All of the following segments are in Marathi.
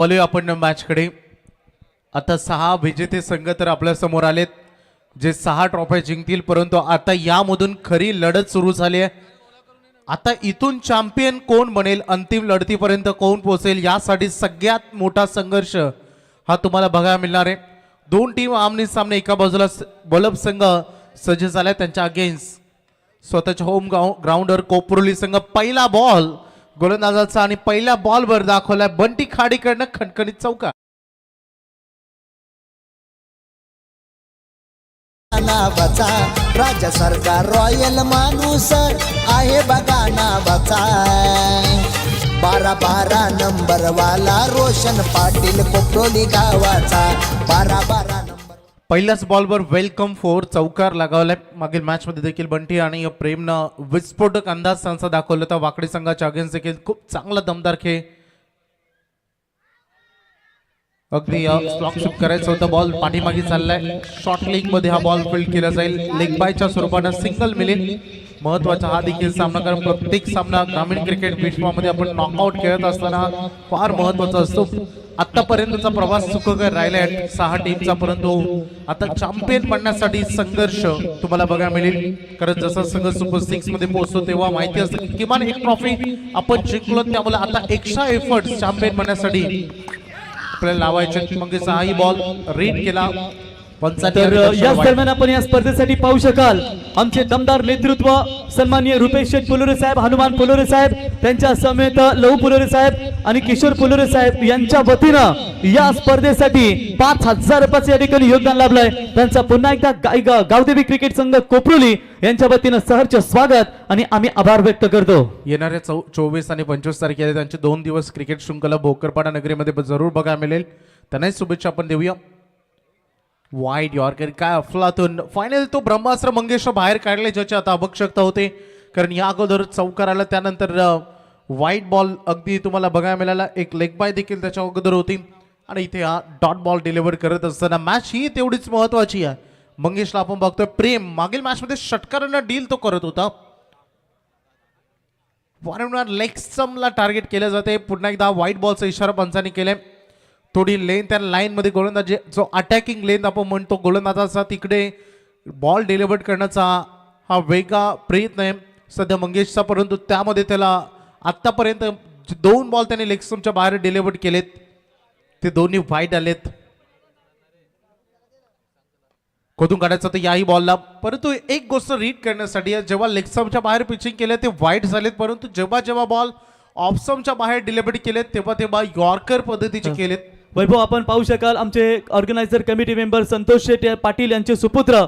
बोलूया आपण मॅचकडे. आता 6 विजेते संघ तर आपल्या समोर आलेत जे 6 ट्रॉफ्या जिंकतील, परंतु आता यामधून खरी लढत सुरू झाली आहे. आता इथून चॅम्पियन कोण बनेल, अंतिम लढतीपर्यंत कोण पोहोचेल, यासाठी सगळ्यात मोठा संघर्ष हा तुम्हाला बघायला मिळणार आहे. दोन टीम आमने सामने, एका बाजूला बलब संघ सज्ज झालाय त्यांच्या अगेन्स्ट स्वतःच्या होम ग्राउंडवर कोपरोली संघ. पहिला बॉल गोलंदाजाचा आणि पहिल्या बॉलवर दाखवलाय बंटी खाडीकडनं खणखणीत चौका. नावाचा राज्य सरकार रॉयल माणूस आहे बघा नावाचा. 12 नंबर वाला रोशन पाटील कोपरोली गावाचा. 12 नंबर. पहिल्याच बॉलवर वेलकम फोर चौकार लगावलाय. मागील मॅच मध्ये देखील बंटी आणि प्रेमनं विस्फोटक अंदाज त्यांचा दाखवला होता. वाकडी संघाच्या अगेन्स्ट देखील खूप चांगला दमदार खेळ. अगदी स्लॉकशिप करायचं होतं. बॉल पाठीमागे चाललाय. शॉर्ट लेग मध्ये हा बॉल फील्ड केला जाईल. लेग बायच्या स्वरूपानं सिंगल मिळेल. महत्वाचा हा देखील सामना, कारण प्रत्येक सामना ग्रामीण क्रिकेट विश्वामध्ये आपण नॉकआउट खेळत असताना फार महत्वाचा असतो. आतापर्यंतचा प्रवास सुखकर राहिलाय 6 टीमचा, परंतु आता चॅम्पियन बनण्यासाठी संघर्ष तुम्हाला बघायला मिळेल. कारण जसं संघ सुपर 6 मध्ये पोहोचतो तेव्हा माहिती असतं की किमान एक ट्रॉफी आपण जिंकलो, त्यामुळे आता एक्स्ट्रा एफर्ट चॅम्पियन बनण्यासाठी आपल्याला लावायचे. मग सहाही बॉल रीड केला. तर याच दरम्यान आपण या स्पर्धेसाठी पाहू शकाल आमचे दमदार नेतृत्व सन्माननीय रुपेश शेठ पुलोरे साहेब, हनुमान पुलोरे साहेब, त्यांच्या समेत लहू पुलोरे साहेब आणि किशोर पुलोरे साहेब यांच्या वतीनं या स्पर्धेसाठी 5000 रुपयाचे या ठिकाणी योगदान लाभलंय. त्यांचा पुन्हा एकदा गावदेवी क्रिकेट संघ कोपरोली यांच्या वतीनं सहर्ष स्वागत आणि आम्ही आभार व्यक्त करतो. येणाऱ्या 24 आणि 25 तारखेला त्यांचे 2 दिवस क्रिकेट शृंखला भोकरपाडा नगरीमध्ये जरूर बघायला मिळेल. त्यांनाही शुभेच्छा आपण देऊया. वाईड यॉर्कर काय अफलातून. फायनल तो ब्रह्मास्त्र मंगेश बाहेर काढले, ज्याची आता आवश्यकता होते, कारण या अगोदर चौकार आला. त्यानंतर वाईट बॉल अगदी तुम्हाला बघायला मिळाला. एक लेग बाय देखील त्याच्या अगोदर होती आणि इथे हा डॉट बॉल डिलिव्हर करत असताना मॅच ही तेवढीच महत्वाची आहे. मंगेशला आपण बघतोय. प्रेम मागील मॅच मध्ये षटकारांना डील तो करत होता. वारंवार लेग स्टंपला टार्गेट केले जाते. पुन्हा एकदा व्हाईट बॉलचा इशारा पंचांनी केलाय. थोडी लेन त्या लाईन मध्ये गोलंदाज जो अटॅकिंग लेन आपण म्हणतो गोलंदाजाचा, तिकडे बॉल डिलिव्हर करण्याचा हा वेगळा प्रयत्न आहे सध्या मंगेशचा, परंतु त्यामध्ये त्याला आतापर्यंत 2 बॉल त्याने लेग स्टंपच्या बाहेर डिलिव्हर केलेत, ते दोन्ही वाईट आलेत. खोदून काढायचं तर याही बॉलला, परंतु एक गोष्ट रीड करण्यासाठी जेव्हा लेग स्टंपच्या बाहेर पिचिंग केले ते वाईट झालेत, परंतु जेव्हा बॉल ऑफ स्टंपच्या बाहेर डिलिव्हरी केलेत तेव्हा यॉर्कर पद्धतीचे केलेत. वैभव आपण पाहू शकाल आमचे ऑर्गनायझर कमिटी मेंबर संतोष शेठ पाटील यांचे सुपुत्र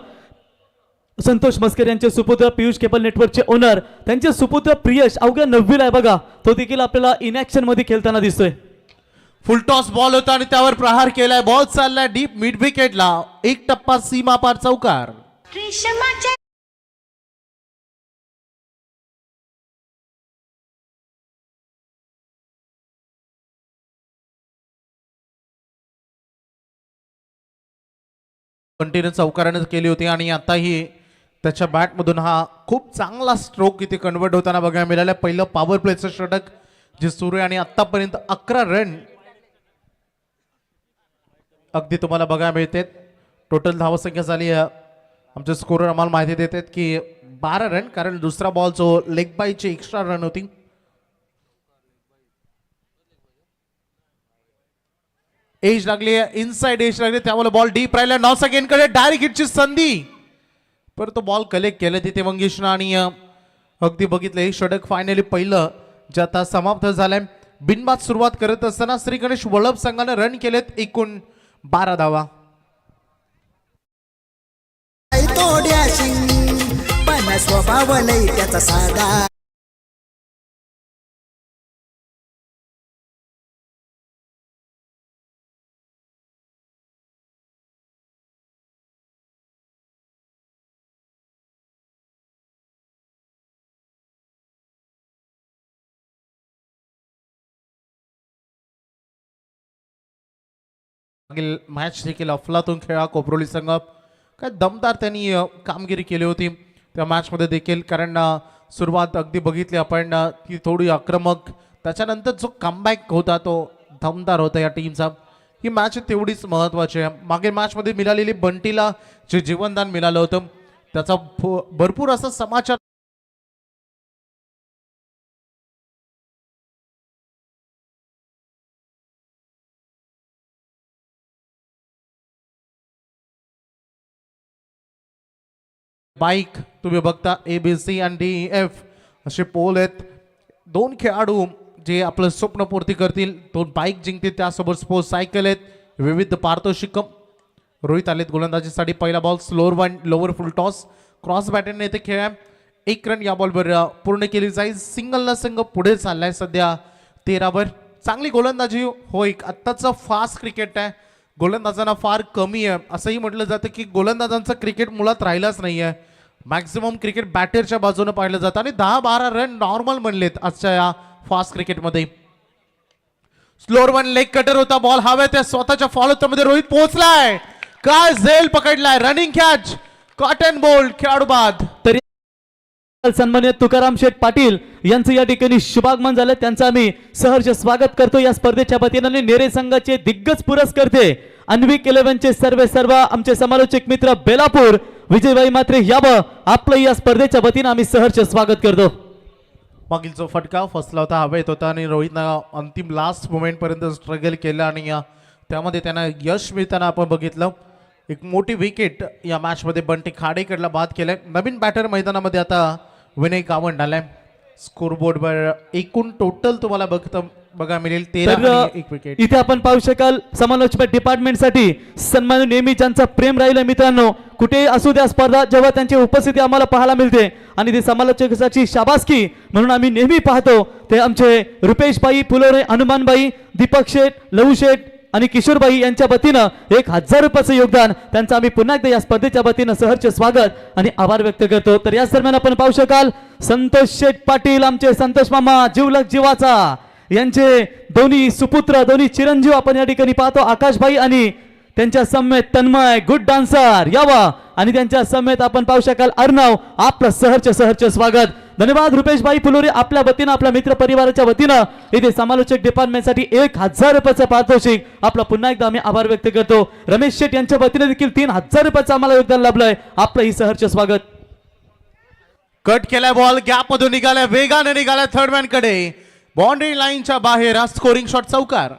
संतोष मस्कर यांचे सुपुत्र, पियुष केबल नेटवर्कचे ओनर, त्यांचे सुपुत्र प्रियश अवघ्या 9वीला आहे बघा, तो देखील आपल्याला इन ऍक्शन मध्ये खेळताना दिसतोय. फुल टॉस बॉल होता आणि त्यावर प्रहार केलाय. बॉल चाललाय डीप मिड विकेटला. एक टप्पा सीमा पार चौकार. कंटिन्यू चौकाराने केली होती आणि आताही त्याच्या बॅटमधून हा खूप चांगला स्ट्रोक इथे कन्वर्ट होताना बघायला मिळाला. पहिलं पॉवर प्लेचं षटक जे सुरू आहे आणि आतापर्यंत 11 रन अगदी तुम्हाला बघायला मिळते. टोटल धावसंख्या झाली आमचे स्कोरर आम्हाला माहिती देतात की 12 रन, कारण दुसरा बॉल जो लेग बायची एक्स्ट्रा रन होती. एज लागली, इनसाइड एज लागली, त्यामुळे बॉल डीप राहिला. 9 सेकंडकडे डायरेक्ट हिटची संधी, परंतु बॉल कलेक्ट केलं तिथे मंगेशनं आणि अगदी बघितलं हे षटक फायनली पहिलं जे आता समाप्त झालंय. बिनबाद सुरुवात करत असताना श्री गणेश वळभ संघाने रन केलेत एकूण 12 धावा. पण स्वभाव लई त्याचा साधा. मागील मॅच देखील अफलातून खेळा कोपरोली संघ काय दमदार त्यांनी कामगिरी केली होती त्या मॅचमध्ये देखील, कारण सुरुवात अगदी बघितली आपण ती थोडी आक्रमक, त्याच्यानंतर जो कमबॅक होता तो दमदार होता या टीमचा. ही मॅच तेवढीच महत्वाची आहे. मागील मॅचमध्ये मिळालेली बंटीला जे जीवनदान मिळालं होतं त्याचा भरपूर असा समाचार बाईक तुम्ही बघता ABC आणि DEF असे पोल आहेत. दोन खेळाडू जे आपलं स्वप्न पूर्ती करतील, दोन बाईक जिंकतील, त्यासोबत स्पोर्ट्स सायकल आहेत, विविध पारितोषिकम. रोहित आलेत गोलंदाजीसाठी. पहिला ball slower one lower full toss cross बॅटरने येथे खेळ. 1 रन या बॉलवर पूर्ण केली जाईल. सिंगलला संघ पुढे चाललाय सध्या 13 वर. चांगली गोलंदाजी होय. आत्ताचं फास्ट क्रिकेट आहे, गोलंदाजांना फार कमी आहे. असंही म्हटलं जातं की गोलंदाजांचं क्रिकेट मुळात राहिलाच नाही आहे. मॅक्झिमम क्रिकेट बॅटरच्या बाजूने पाहिलं जातं आणि 10-12 रन नॉर्मल म्हणलेत आजच्या या फास्ट क्रिकेटमध्ये. स्लोअर वन लेग कटर होता. बॉल हवे त्या स्वतःच्या फॉलो मध्ये रोहित पोहोचलाय. काय झेल पकडलाय. रनिंग कॅच कॉटन बोल्ड खेळाडू बाद. तरी सन्मान्य तुकाराम शेठ पाटील यांचं या ठिकाणी शुभागमन झालं. त्यांचं आम्ही सहर्ष स्वागत करतो या स्पर्धेच्या वतीने. नेरे संघाचे दिग्गज पुरस्कर्ते अन्विक 11चे सर्व आमचे समालोचक मित्र बेलापूर विजयभाई मात्रे यावं आपलं या स्पर्धेच्या वतीने आम्ही सहर्ष स्वागत करतो. मागील जो फटका फसला होता हवेत होता आणि रोहितनं अंतिम लास्ट मोमेंट पर्यंत स्ट्रगल केलं आणि त्यामध्ये त्यांना यश मिळताना आपण बघितलं. एक मोठी विकेट या मॅच मध्ये बंटी खाडेकरला बाद केलाय. नवीन बॅटर मैदानामध्ये आता विनय गावंड आलाय. स्कोरबोर्डवर एकूण टोटल तुम्हाला बघा मिळेल 13 आणि 1 विकेट. इथे आपण पाहू शकाल समालोचक डिपार्टमेंट साठी सन्मान नेहमी ज्यांचा प्रेम राहिलं मित्रांनो. कुठे असू द्या स्पर्धा, जेव्हा त्यांची उपस्थिती आम्हाला पाहायला मिळते आणि ती समालोचकाची शाबासकी म्हणून आम्ही नेहमी पाहतो ते आमचे रुपेशबाई फुलोरे, हनुमानबाई, दीपक शेठ, लहू शेठ आणि किशोरबाई यांच्या वतीनं 1000 रुपयाचं योगदान त्यांचं आम्ही पुन्हा एकदा या स्पर्धेच्या वतीनं सहर्ष स्वागत आणि आभार व्यक्त करतो. तर याच दरम्यान आपण पाहू शकाल संतोष शेठ पाटील आमचे संतोष मामा जिवलग जीवाचा यांचे दोन्ही सुपुत्र, दोन्ही चिरंजीव आपण या ठिकाणी पाहतो. आकाशभाई आणि त्यांच्या समेत तन्मय गुड डान्सर यावा आणि त्यांच्या समेत आपण पाहू शकाल अर्णव. आपलं सहर्ष स्वागत. धन्यवाद रुपेशबाई फुलोरे. आपल्या वतीनं आपल्या मित्र परिवाराच्या वतीनं इथे समालोचक डिपार्टमेंट साठी 1000 रुपयाचं पारितोषिक आपला पुन्हा एकदा आम्ही आभार व्यक्त करतो. रमेश शेठ यांच्या वतीने देखील 3000 रुपयाचं आम्हाला योगदान लाभलंय. आपलं ही सहर्ष स्वागत. कट केलाय बॉल गॅप मधून निघालाय, वेगाने निघालाय थर्ड मॅन कडे. बाउंड्री लाईनच्या बाहेर हा स्कोरिंग शॉट चौकार.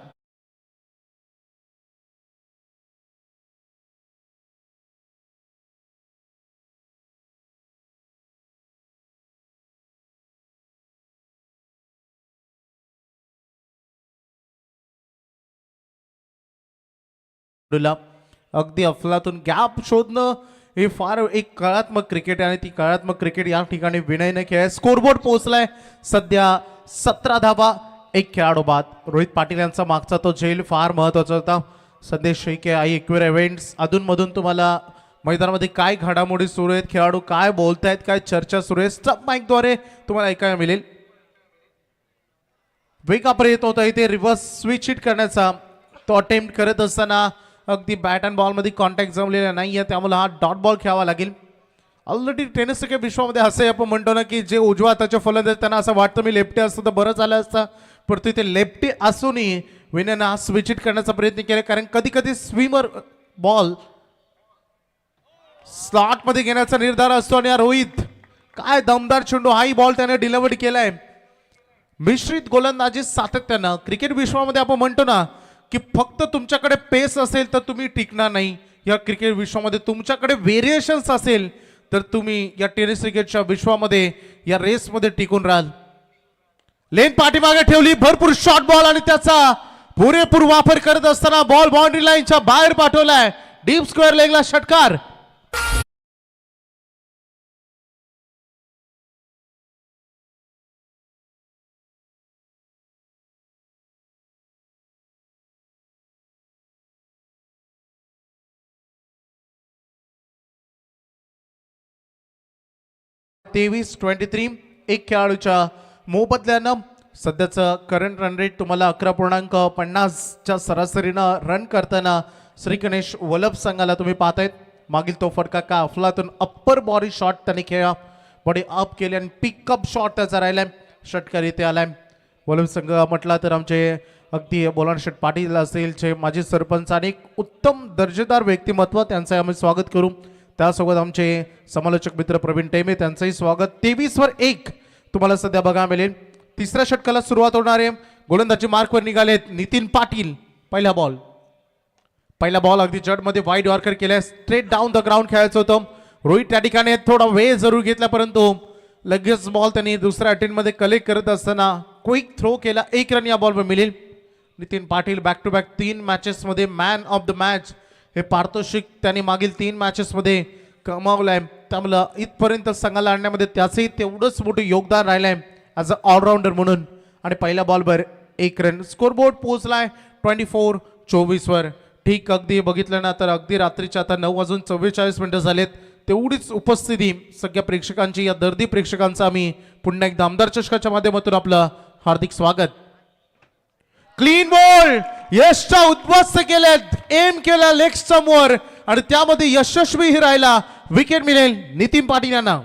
अगदी अफलातून गॅप शोधणं हे फार एक कलात्मक क्रिकेट आहे आणि ती कलात्मक क्रिकेट या ठिकाणी विनयने खेळ. स्कोरबोर्ड पोहोचलाय सध्या 17 धावा 1 खेळाडू बाद. रोहित पाटील यांचा मागचा तो झेल फार महत्वाचा होता. संदेश शेळके आई इक्वेर इव्हेंट्स अधूनमधून तुम्हाला मैदानामध्ये काय घडामोडी सुरू आहेत, खेळाडू काय बोलतायत, काय चर्चा सुरू आहे स्टंप माईकद्वारे तुम्हाला ऐकायला मिळेल. वेगापर येत होता इथे रिव्हर्स स्विच हिट करण्याचा तो अटेम्प्ट करत असताना अगदी बॅट अँड बॉल मध्ये कॉन्टॅक्ट जमलेला नाहीये, त्यामुळे हा डॉट बॉल खेळावा लागेल. ऑलरेडी टेनिस क्रिकेट विश्वामध्ये असं आपण म्हणतो ना की जे उजवा हाताच्या फलंदाज त्यांना असं वाटतं मी लेफ्टी असतं तर बरं झालं असतं, पण तिथे लेफ्टी असूनही विनयनं हा स्विच हिट करण्याचा प्रयत्न केला. कारण कधी कधी स्विमर बॉल स्लॉट मध्ये घेण्याचा निर्धार असतो आणि रोहित काय दमदार चेंडू हाही बॉल त्याने डिलिव्हर केलाय. मिश्रित गोलंदाजी सातत्यानं क्रिकेट विश्वामध्ये आपण म्हणतो ना की फक्त तुमच्याकडे पेस असेल तर तुम्ही टिकणार नाही. या क्रिकेट विश्वामध्ये तुमच्याकडे व्हेरिएशन्स असेल तर तुम्ही या टेनिस क्रिकेटच्या विश्वामध्ये या रेसमध्ये टिकून राहाल. लेन पाठीमागे ठेवली, भरपूर शॉर्ट बॉल आणि त्याचा पुरेपूर वापर करत असताना बॉल बाउंड्री लाईनच्या बाहेर पाठवलाय. डीप स्क्वेअर लेगला षटकार. तेवीस 23 एक खेळाडूच्या मोबदल्यानं सध्याचं करंट रन रेट तुम्हाला 11.50च्या सरासरीनं रन करताना श्री गणेश वल्लभ संघाला तुम्ही पाहतायत. मागील तो फटका का अफलातून अप्पर बॉडी शॉट त्याने खेळा बॉडी अप केली आणि पिकअप शॉट त्याचा राहिलाय. षटकार इथे आलाय. वल्लभ संघ म्हटला तर आमचे अगदी बोलान शेठ पाटील असेल चे माजी सरपंच आणि एक उत्तम दर्जेदार व्यक्तिमत्व त्यांचं आम्ही स्वागत करू. त्यासोबत आमचे समालोचक मित्र प्रवीण टेमे त्यांचंही स्वागत. 23-1 तुम्हाला सध्या बघा मिळेल. तिसऱ्या षटकाला सुरुवात होणार आहे. गोलंदाजी मार्कवर निघालेत नितीन पाटील. पहिला बॉल अगदी जडमध्ये वाईड यॉर्कर केलाय. स्ट्रेट डाऊन द ग्राउंड खेळायचं होतं. रोहित त्या ठिकाणी थोडा वेळ जरूर घेतला परंतु लगेच बॉल त्यांनी दुसऱ्या अटेम्प्टमध्ये कलेक्ट करत असताना क्विक थ्रो केला. 1 रन या बॉलवर मिळेल. Nitin Patil back to back 3 मॅचेसमध्ये मॅन ऑफ द मॅच हे पारितोषिक त्यांनी मागील 3 मॅचेसमध्ये कमावलंय. त्यामुळे इथपर्यंत संघाला आणण्यामध्ये त्याचंही तेवढंच मोठं योगदान राहिलंय ॲज अ ऑलराऊंडर म्हणून. आणि पहिल्या बॉलवर 1 रन. स्कोरबोर्ड पोहोचलाय 24-24 ठीक. अगदी बघितलं ना तर अगदी रात्रीच्या आता 9:44 झालेत. तेवढीच उपस्थिती सगळ्या प्रेक्षकांची, या दर्दी प्रेक्षकांचं आम्ही पुन्हा एकदा आमदार चषकाच्या माध्यमातून आपलं हार्दिक स्वागत. क्लीन बॉल यशच्या उद्ध्वस्त केले. एम केला लेग स्टंपवर आणि त्यामध्ये यशस्वीही राहिला. विकेट मिळेल नितीन पाटील यांना.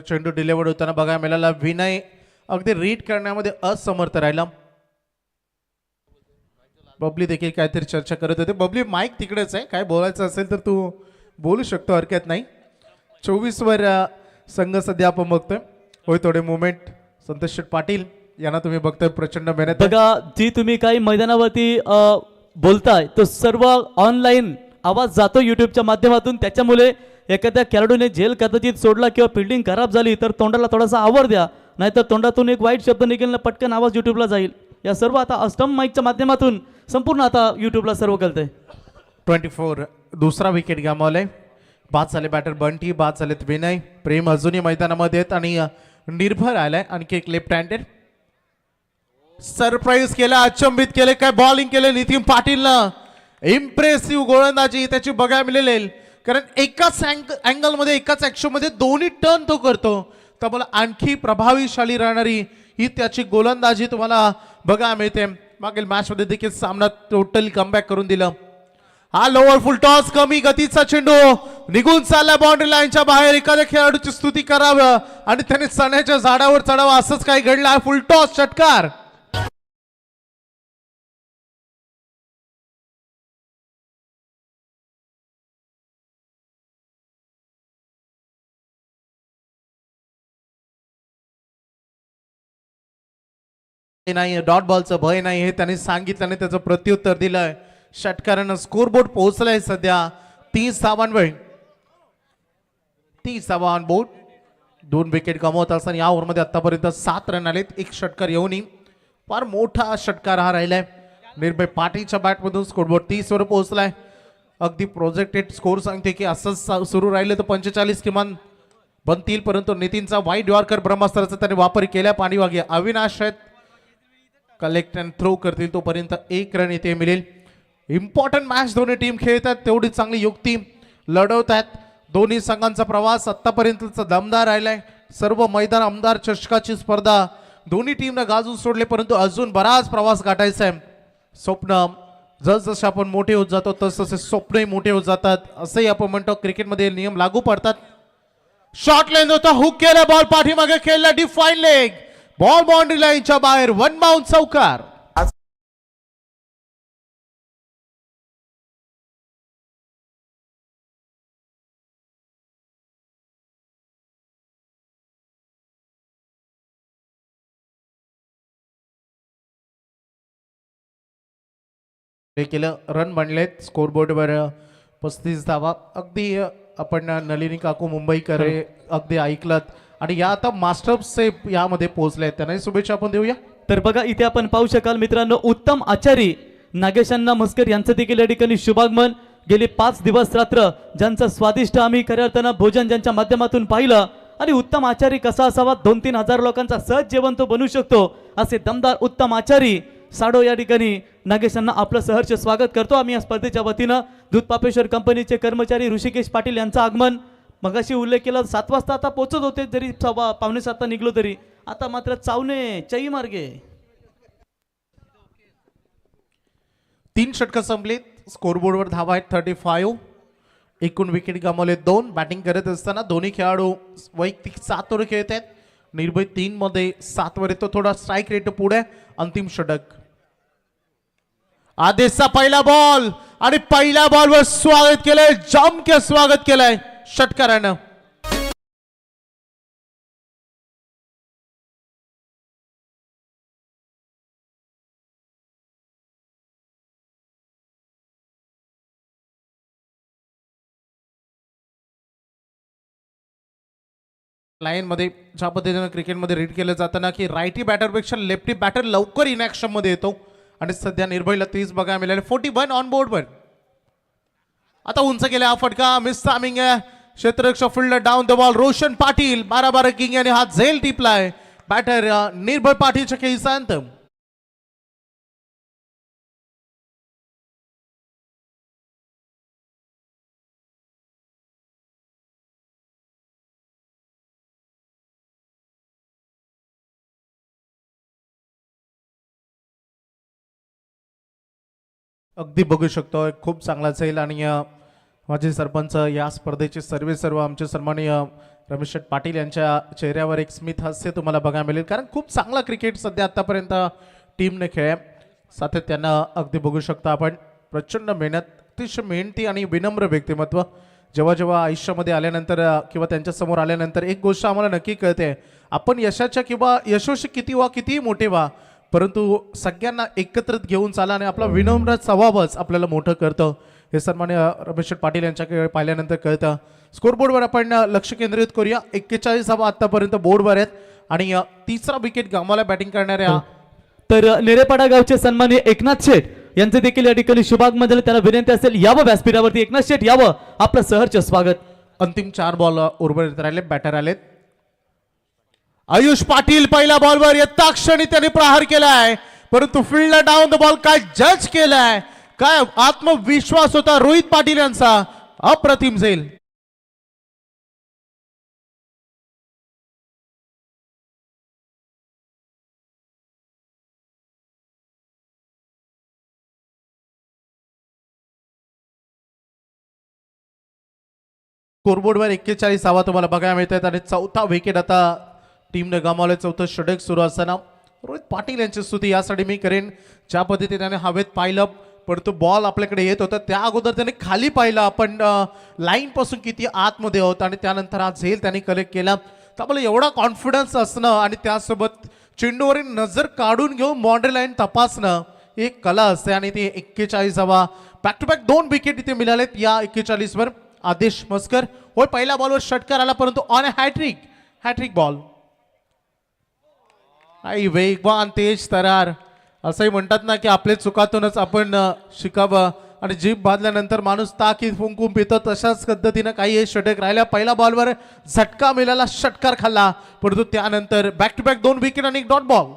चेंडू डिलिव्हर्ड होताना बघायला मिळाला. विनय अगदी रीड करण्यामध्ये असमर्थ राहिला. बबली देखील काहीतरी चर्चा करत होते. बबली माईक तिकडेच आहे, काय बोलायचं असेल तर तू बोलू शकतो, हरकत नाही. 24 संघ सध्या आपण बघतोय. होय थोडे मुवमेंट. संतोष शेठ पाटील यांना तुम्ही बघतोय प्रचंड मेहनत. बघा जी तुम्ही काही मैदानावरती बोलताय तो सर्व ऑनलाईन आवाज जातो युट्यूबच्या माध्यमातून. त्याच्यामुळे एखाद्या खेळाडूने झेल कदाचित सोडला किंवा फिल्डिंग खराब झाली तर तोंडाला थोडासा आवर द्या, नाहीतर तोंडातून एक वाईट शब्द निघेल ना पटकन आवाज युट्यूबला जाईल. या सर्व आता अष्टम माईकच्या माध्यमातून संपूर्ण आता युट्यूबला सर्व कळतंय. 24 दुसरा विकेट गमावलाय. बाद झाले बॅटर बंटी, बाद झालेत विनय. प्रेम अजूनही मैदानामध्ये आहेत आणि निर्भर आलाय. आणखी एक लेफ्ट हँडेड. सरप्राईज केला, अचंबित केले, काय बॉलिंग केले नितीन पाटीलनं. इम्प्रेसिव्ह गोलंदाजी त्याची बघायला मिळेल. कारण एकाच अँगलमध्ये एकाच ॲक्शनमध्ये दोन्ही टर्न तो करतो. त्यामुळे आणखी प्रभावीशाली राहणारी ही त्याची गोलंदाजी तुम्हाला बघायला मिळते. मागील मॅचमध्ये देखील सामना टोटली कमबॅक करून दिलं. हा लोअर फुल टॉस, कमी गतीचा चेंडू निघून चालला बाउंड्री लाईनच्या बाहेर. एखाद्या खेळाडूची स्तुती करावं आणि त्याने चण्याच्या झाडावर चढावं असंच काही घडलं. फुल टॉस षटकार. नाही, डॉट बॉलचं भय नाही हे त्यांनी सांगितलं आणि त्याचं प्रत्युत्तर दिलंय. षटकारानं स्कोरबोर्ड पोहोचलाय सध्या 30 धावांवर. 30 धावा ऑन बोर्ड. 2 विकेट गमावत असताना या ओव्हरमध्ये आतापर्यंत 7 रन आलेत. 1 षटकार येऊनही फार मोठा षटकार हा राहिलाय. निर्भय पाटीलच्या बॅटमधून स्कोरबोर्ड 30 वर पोहोचलाय. अगदी प्रोजेक्टेड स्कोर सांगते की असंच सुरू राहिलं तर 45 किमान बनतील. परंतु नितीनचा वाईड यॉर्कर ब्रह्मास्त्राचा त्याने वापर केला. पाणीवागे अविनाश आहेत, कलेक्ट अँड थ्रो करतील तोपर्यंत 1 रन इथे मिळेल. इम्पॉर्टंट मॅच दोन्ही टीम खेळतात, तेवढी चांगली युक्ती लढवत आहेत. दोन्ही संघांचा प्रवास आतापर्यंतचा दमदार राहिलाय. सर्व मैदान आमदार चषकाची स्पर्धा दोन्ही टीमनं गाजून सोडले, परंतु अजून बराच प्रवास गाठायचा आहे. स्वप्न जसजसे आपण मोठे होत जातो तसतसे स्वप्नही मोठे होत जातात असंही आपण म्हणतो. क्रिकेटमध्ये नियम लागू पडतात. शॉर्ट लेंथ होता, हुक केला, बॉल पाठीमागे खेळला, डिफाईन लेग, बॉल बाउंड्री लाईनच्या बाहेर, 1 बाउंड चौकार. हे केलं, रन बनलेत स्कोरबोर्डवर 35 धावा. अगदी आपण नलिनी काकू मुंबईकर अगदी ऐकलत आणि या आता मास्टर्स यामध्ये पोहोचले आहेत, त्यांनाही शुभेच्छा आपण देऊया. तर बघा इथे आपण पाहू शकाल मित्रांनो, उत्तम आचारी नागेशांना मस्कर यांचं देखील या ठिकाणी शुभागमन. गेली 5 दिवस रात्र ज्यांचं स्वादिष्ट आम्ही खऱ्या अर्थानं भोजन ज्यांच्या माध्यमातून पाहिलं आणि उत्तम आचारी कसा असावा, 2-3 हजार लोकांचा सहज जेवण तो बनवू शकतो असे दमदार उत्तम आचारी साडो या ठिकाणी नागेशांना आपलं सहर्ष स्वागत करतो आम्ही या स्पर्धेच्या वतीनं. दूध पापेश्वर कंपनीचे कर्मचारी ऋषिकेश पाटील यांचं आगमन मगाशी उल्लेख केला 7 वाजता आता पोहोचत होते, जरी 6:45 निघलो तरी आता मात्र चावणे चई मार्गे 3 षटकं संपलीत. स्कोरबोर्डवर धावा आहेत 35. एकूण विकेट गमावले 2. बॅटिंग करत असताना दोन्ही खेळाडू वैयक्तिक 7 वर खेळत आहेत. निर्भय 3 मध्ये 7 वर येतो. थोडा स्ट्राईक रेट पुढे. अंतिम षटक. आदेशचा पहिला बॉल आणि पहिल्या बॉलवर स्वागत केलंय, जमके स्वागत केलंय षटकारानं. लाईन मध्ये ज्या पद्धतीनं क्रिकेटमध्ये रीड केलं जातं ना की रायटी बॅटरपेक्षा लेफ्टी बॅटर लवकर इनॅक्शन मध्ये येतो आणि सध्या निर्भयला 30 बघायला मिळाले. 41 ऑन बोर्ड वर. आता उंच केला हा फटका. मिस टायमिंग आहे. क्षेत्ररक्षक fielder down the ball. Roshan Patil 12 king यांनी हा झेल टिपलाय. बॅटर निर्भय पाटीलच्या खेळीसांत. अगदी बघू शकतो खूप चांगला जाईल आणि माझे सरपंच या स्पर्धेचे सर्व आमचे सन्माननीय रमेश शेठ पाटील यांच्या चेहऱ्यावर एक स्मित हास्य तुम्हाला बघायला मिळेल, कारण खूप चांगला क्रिकेट सध्या आतापर्यंत टीमने खेळ सातत्यानं अगदी बघू शकता आपण. प्रचंड मेहनत, अतिशय मेहनती आणि विनम्र व्यक्तिमत्व. जेव्हा जेव्हा आयुष्यामध्ये आल्यानंतर किंवा त्यांच्यासमोर आल्यानंतर एक गोष्ट आम्हाला नक्की कळते, आपण यशाच्या किंवा यशस्वी कितीही मोठे व्हा, परंतु सगळ्यांना एकत्रित घेऊन चाला आणि आपला विनम्र स्वभावच आपल्याला मोठं करतं. हे सन्माननीय रमेश पाटील यांच्याकडे पाहिल्यानंतर कळतं. स्कोरबोर्डवर आपण लक्ष केंद्रित करूया. 41 धावा आतापर्यंत बोर्डवर आहेत आणि तिसरा विकेट गमावला बॅटिंग करणाऱ्या तर नेरेपाडा गावचे सन्माननीय एकनाथ शेठ यांचे देखील या ठिकाणी शुभागमन त्याला विनंती असेल यावं व्यासपीठावरती. एकनाथ शेठ यावं, आपलं सहर्ष स्वागत. अंतिम 4 बॉल उर्वरित राहिले. बॅटर आलेत. आयुष पाटील पहिल्या बॉलवर येता क्षणी त्याने प्रहार केलाय, परंतु फील्डला डाऊन द बॉल काय जज केलाय, काय आत्मविश्वास होता रोहित पाटील यांचा. अप्रतिम झेल. स्कोरबोर्डवर 41 धावा तुम्हाला बघायला मिळतात आणि चौथा विकेट आता टीमने गमावले. चौथं षटक सुरू असताना रोहित पाटील यांची स्तुती यासाठी मी करेन, ज्या पद्धतीने त्याने हवेत पाहिलं परंतु बॉल आपल्याकडे येत होता त्या अगोदर त्याने खाली पाहिलं आपण लाईन पासून किती आतमध्ये आहोत आणि त्यानंतर हा झेल त्याने कलेक्ट केला. त्यामुळे एवढा कॉन्फिडन्स असणं आणि त्यासोबत चेंडूवरील नजर काढून घेऊन बाउंड्री लाईन तपासणं एक कला असते आणि ती 41 धावा बॅक टू बॅक 2 विकेट इथे मिळालेत या 41 वर. आदेश मस्कर होय पहिल्या बॉलवर षटकार आला, परंतु ऑन हॅट्रिक बॉल. आई वेगवान तेज तरार असंही म्हणतात ना की आपल्या चुकातूनच आपण शिकावं आणि जीभ बांधल्यानंतर माणूस ताकीद फुंकून पितो, तशाच पद्धतीनं काही षटक राहिल्या. पहिल्या बॉलवर झटका मिळाला, षटकार खाल्ला, परंतु त्यानंतर बॅक टू बॅक 2 विकेट आणि 1 डॉट बॉल.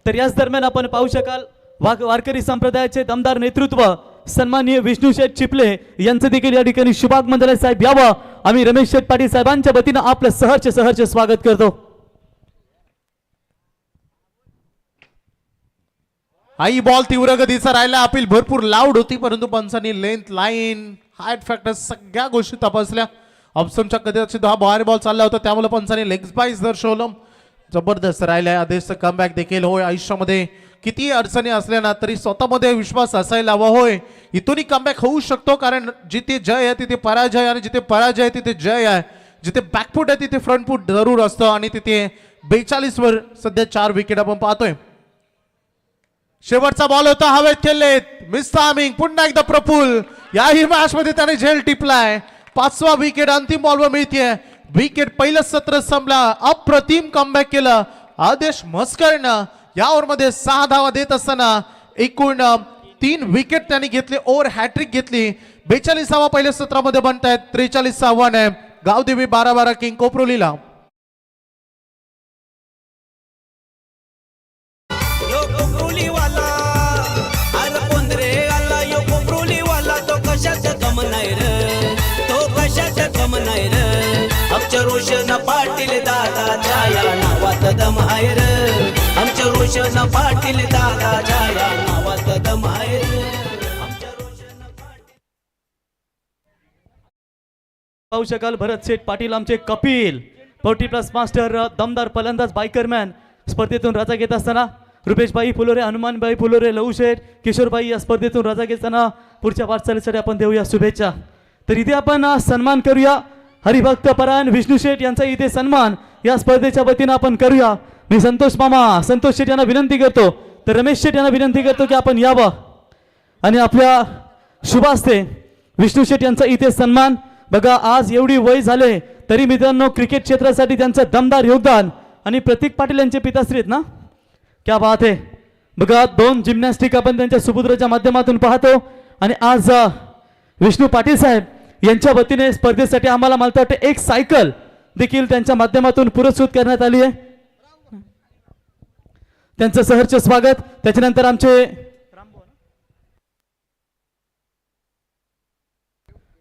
तर याच दरम्यान आपण पाहू शकाल वारकरी संप्रदायाचे दमदार नेतृत्व सन्माननीय विष्णू शेठ चिपले यांचं देखील या ठिकाणी शुभागमन झाले. साहेब यावं, आम्ही रमेश शेठ पाटील साहेबांच्या वतीनं आपलं सहर्ष स्वागत करतो. आई बॉल तीव्र गतीचा राहिला. अपील भरपूर लाऊड होती, परंतु पंचांनी लेंथ लाईन हाईट फॅक्टर सगळ्या गोष्टी तपासल्या. ऑप्शनच्या कदाचित हा बाहेर बॉल चालला होता, त्यामुळे पंचांनी लेग स्पाइस दर्शवलं. जबरदस्त राहिलाय. आदेशचं कमबॅक देखील होय. आयुष्यामध्ये किती अडचणी असल्या ना तरी स्वतःमध्ये विश्वास असायला हवा. होय इथूनही कमबॅक होऊ शकतो, कारण जिथे जय आहे तिथे पराजय आणि जिथे पराजय आहे तिथे जय आहे. जिथे बॅकफूट आहे तिथे फ्रंटफूट जरूर असतं आणि तिथे 42 वर सध्या 4 विकेट आपण पाहतोय. शेवटचा बॉल होता, हवेत खेळलेत. Miss timing. पुन्हा एकदा प्रफुल याही मॅच मध्ये त्याने झेल टिपलाय. 5वा विकेट अंतिम बॉलवर मिळते. विकेट पहिलं सत्र संपला. अप्रतिम कमबॅक केलं आदेश मस्करनं. या ओव्हरमध्ये 6 धावा देत असताना एकूण 3 विकेट त्यांनी घेतले. ओव्हर हॅट्रिक घेतली. 42वा पहिल्या सत्रामध्ये बनतायत. 43 आव्हान आहे गावदेवी 12 किंग कोपरोलीला. कशाचं कम नाही रे, तो कशाचं कम नाही रे. आमच्या रोशन पाटील दादाच्या या नावात दम आहे र आमच्या रोशन पाटील दादाच्या या नावात दम आहे र आमच्या रोशन पाटील पाहू शकाल भरत शेठ पाटील आमचे कपिल 40+ मास्टर दमदार फलंदाज बायकरमॅन स्पर्धेतून रजा घेत असताना रुपेशबाई फुलोरे हनुमानबाई फुलोरे लहू शेठ किशोरबाई या स्पर्धेतून रजा घेताना पुढच्या वाटचालीसाठी आपण देऊया शुभेच्छा. तर इथे आपण सन्मान करूया हरिभक्त परायण विष्णू शेठ यांचा इथे सन्मान या स्पर्धेच्या वतीनं आपण करूया. मी संतोष शेठ यांना विनंती करतो तर रमेश शेठ यांना विनंती करतो की आपण यावं आणि आपल्या शुभ हस्ते विष्णू शेठ यांचा इथे सन्मान. बघा आज एवढी वय झाले तरी मित्रांनो क्रिकेट क्षेत्रासाठी त्यांचं दमदार योगदान आणि प्रतीक पाटील यांचे पिताश्री आहेत ना, क्या बात आहे. बघा 2 जिम्नॅस्टिक आपण त्यांच्या सुपुत्राच्या माध्यमातून पाहतो आणि आज विष्णू पाटील साहेब यांच्या वतीने स्पर्धेसाठी आम्हाला मला वाटतं एक सायकल देखील त्यांच्या माध्यमातून पुरस्कृत करण्यात आली आहे. त्यांचं सहर्ष स्वागत. त्याच्यानंतर आमचे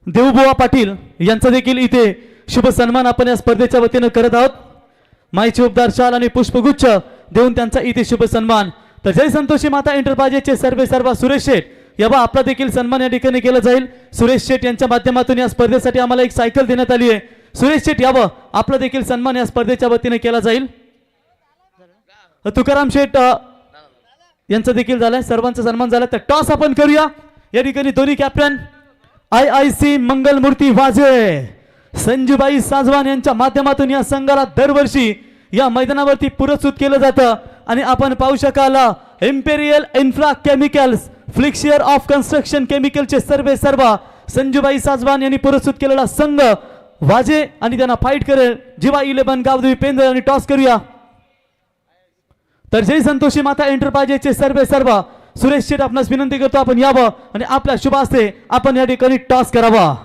देवबुवा पाटील यांचा देखील इथे शुभ सन्मान आपण या स्पर्धेच्या वतीनं करत आहोत. माईची उपदार शाल आणि पुष्पगुच्छ देऊन त्यांचा इथे शुभ सन्मान. तर जय संतोषी माता एंटरप्राइजेसचे सर्व सुरेश शेठ याबा आपला देखील सन्मान या ठिकाणी केला जाईल. सुरेश शेठ यांच्या माध्यमातून या स्पर्धेसाठी आम्हाला एक सायकल देण्यात आली आहे. सुरेश शेठ यावं आपला देखील सन्मान या स्पर्धेच्या वतीने केला जाईल. तुकाराम शेठ यांचा देखील झालाय, सर्वांचा सन्मान झाला. तर टॉस आपण करूया. या ठिकाणी दोन्ही कॅप्टन IIC मंगलमूर्ती वाजे संजूबाई साजवान यांच्या माध्यमातून या संघाला दरवर्षी या मैदानावरती पुरस्कृत केलं जातं आणि आपण पाहू शकाल इम्पेरियल इन्फ्रा केमिकल्स फ्लिक्शियर ऑफ कन्स्ट्रक्शन केमिकलचे सर्व संजूबाई साजवान यांनी पुरस्कृत केलेला संघ वाजे आणि त्यांना फाईट करेल जीवा 11 गावदेवी पेंदर आणि टॉस करूया. तर जय संतोषी माता एंटरप्राइजेसचे सर्व सुरेश शेठ आपणास विनंती करतो आपण यावं आणि आपल्या शुभ हस्ते आपण या ठिकाणी टॉस करावा.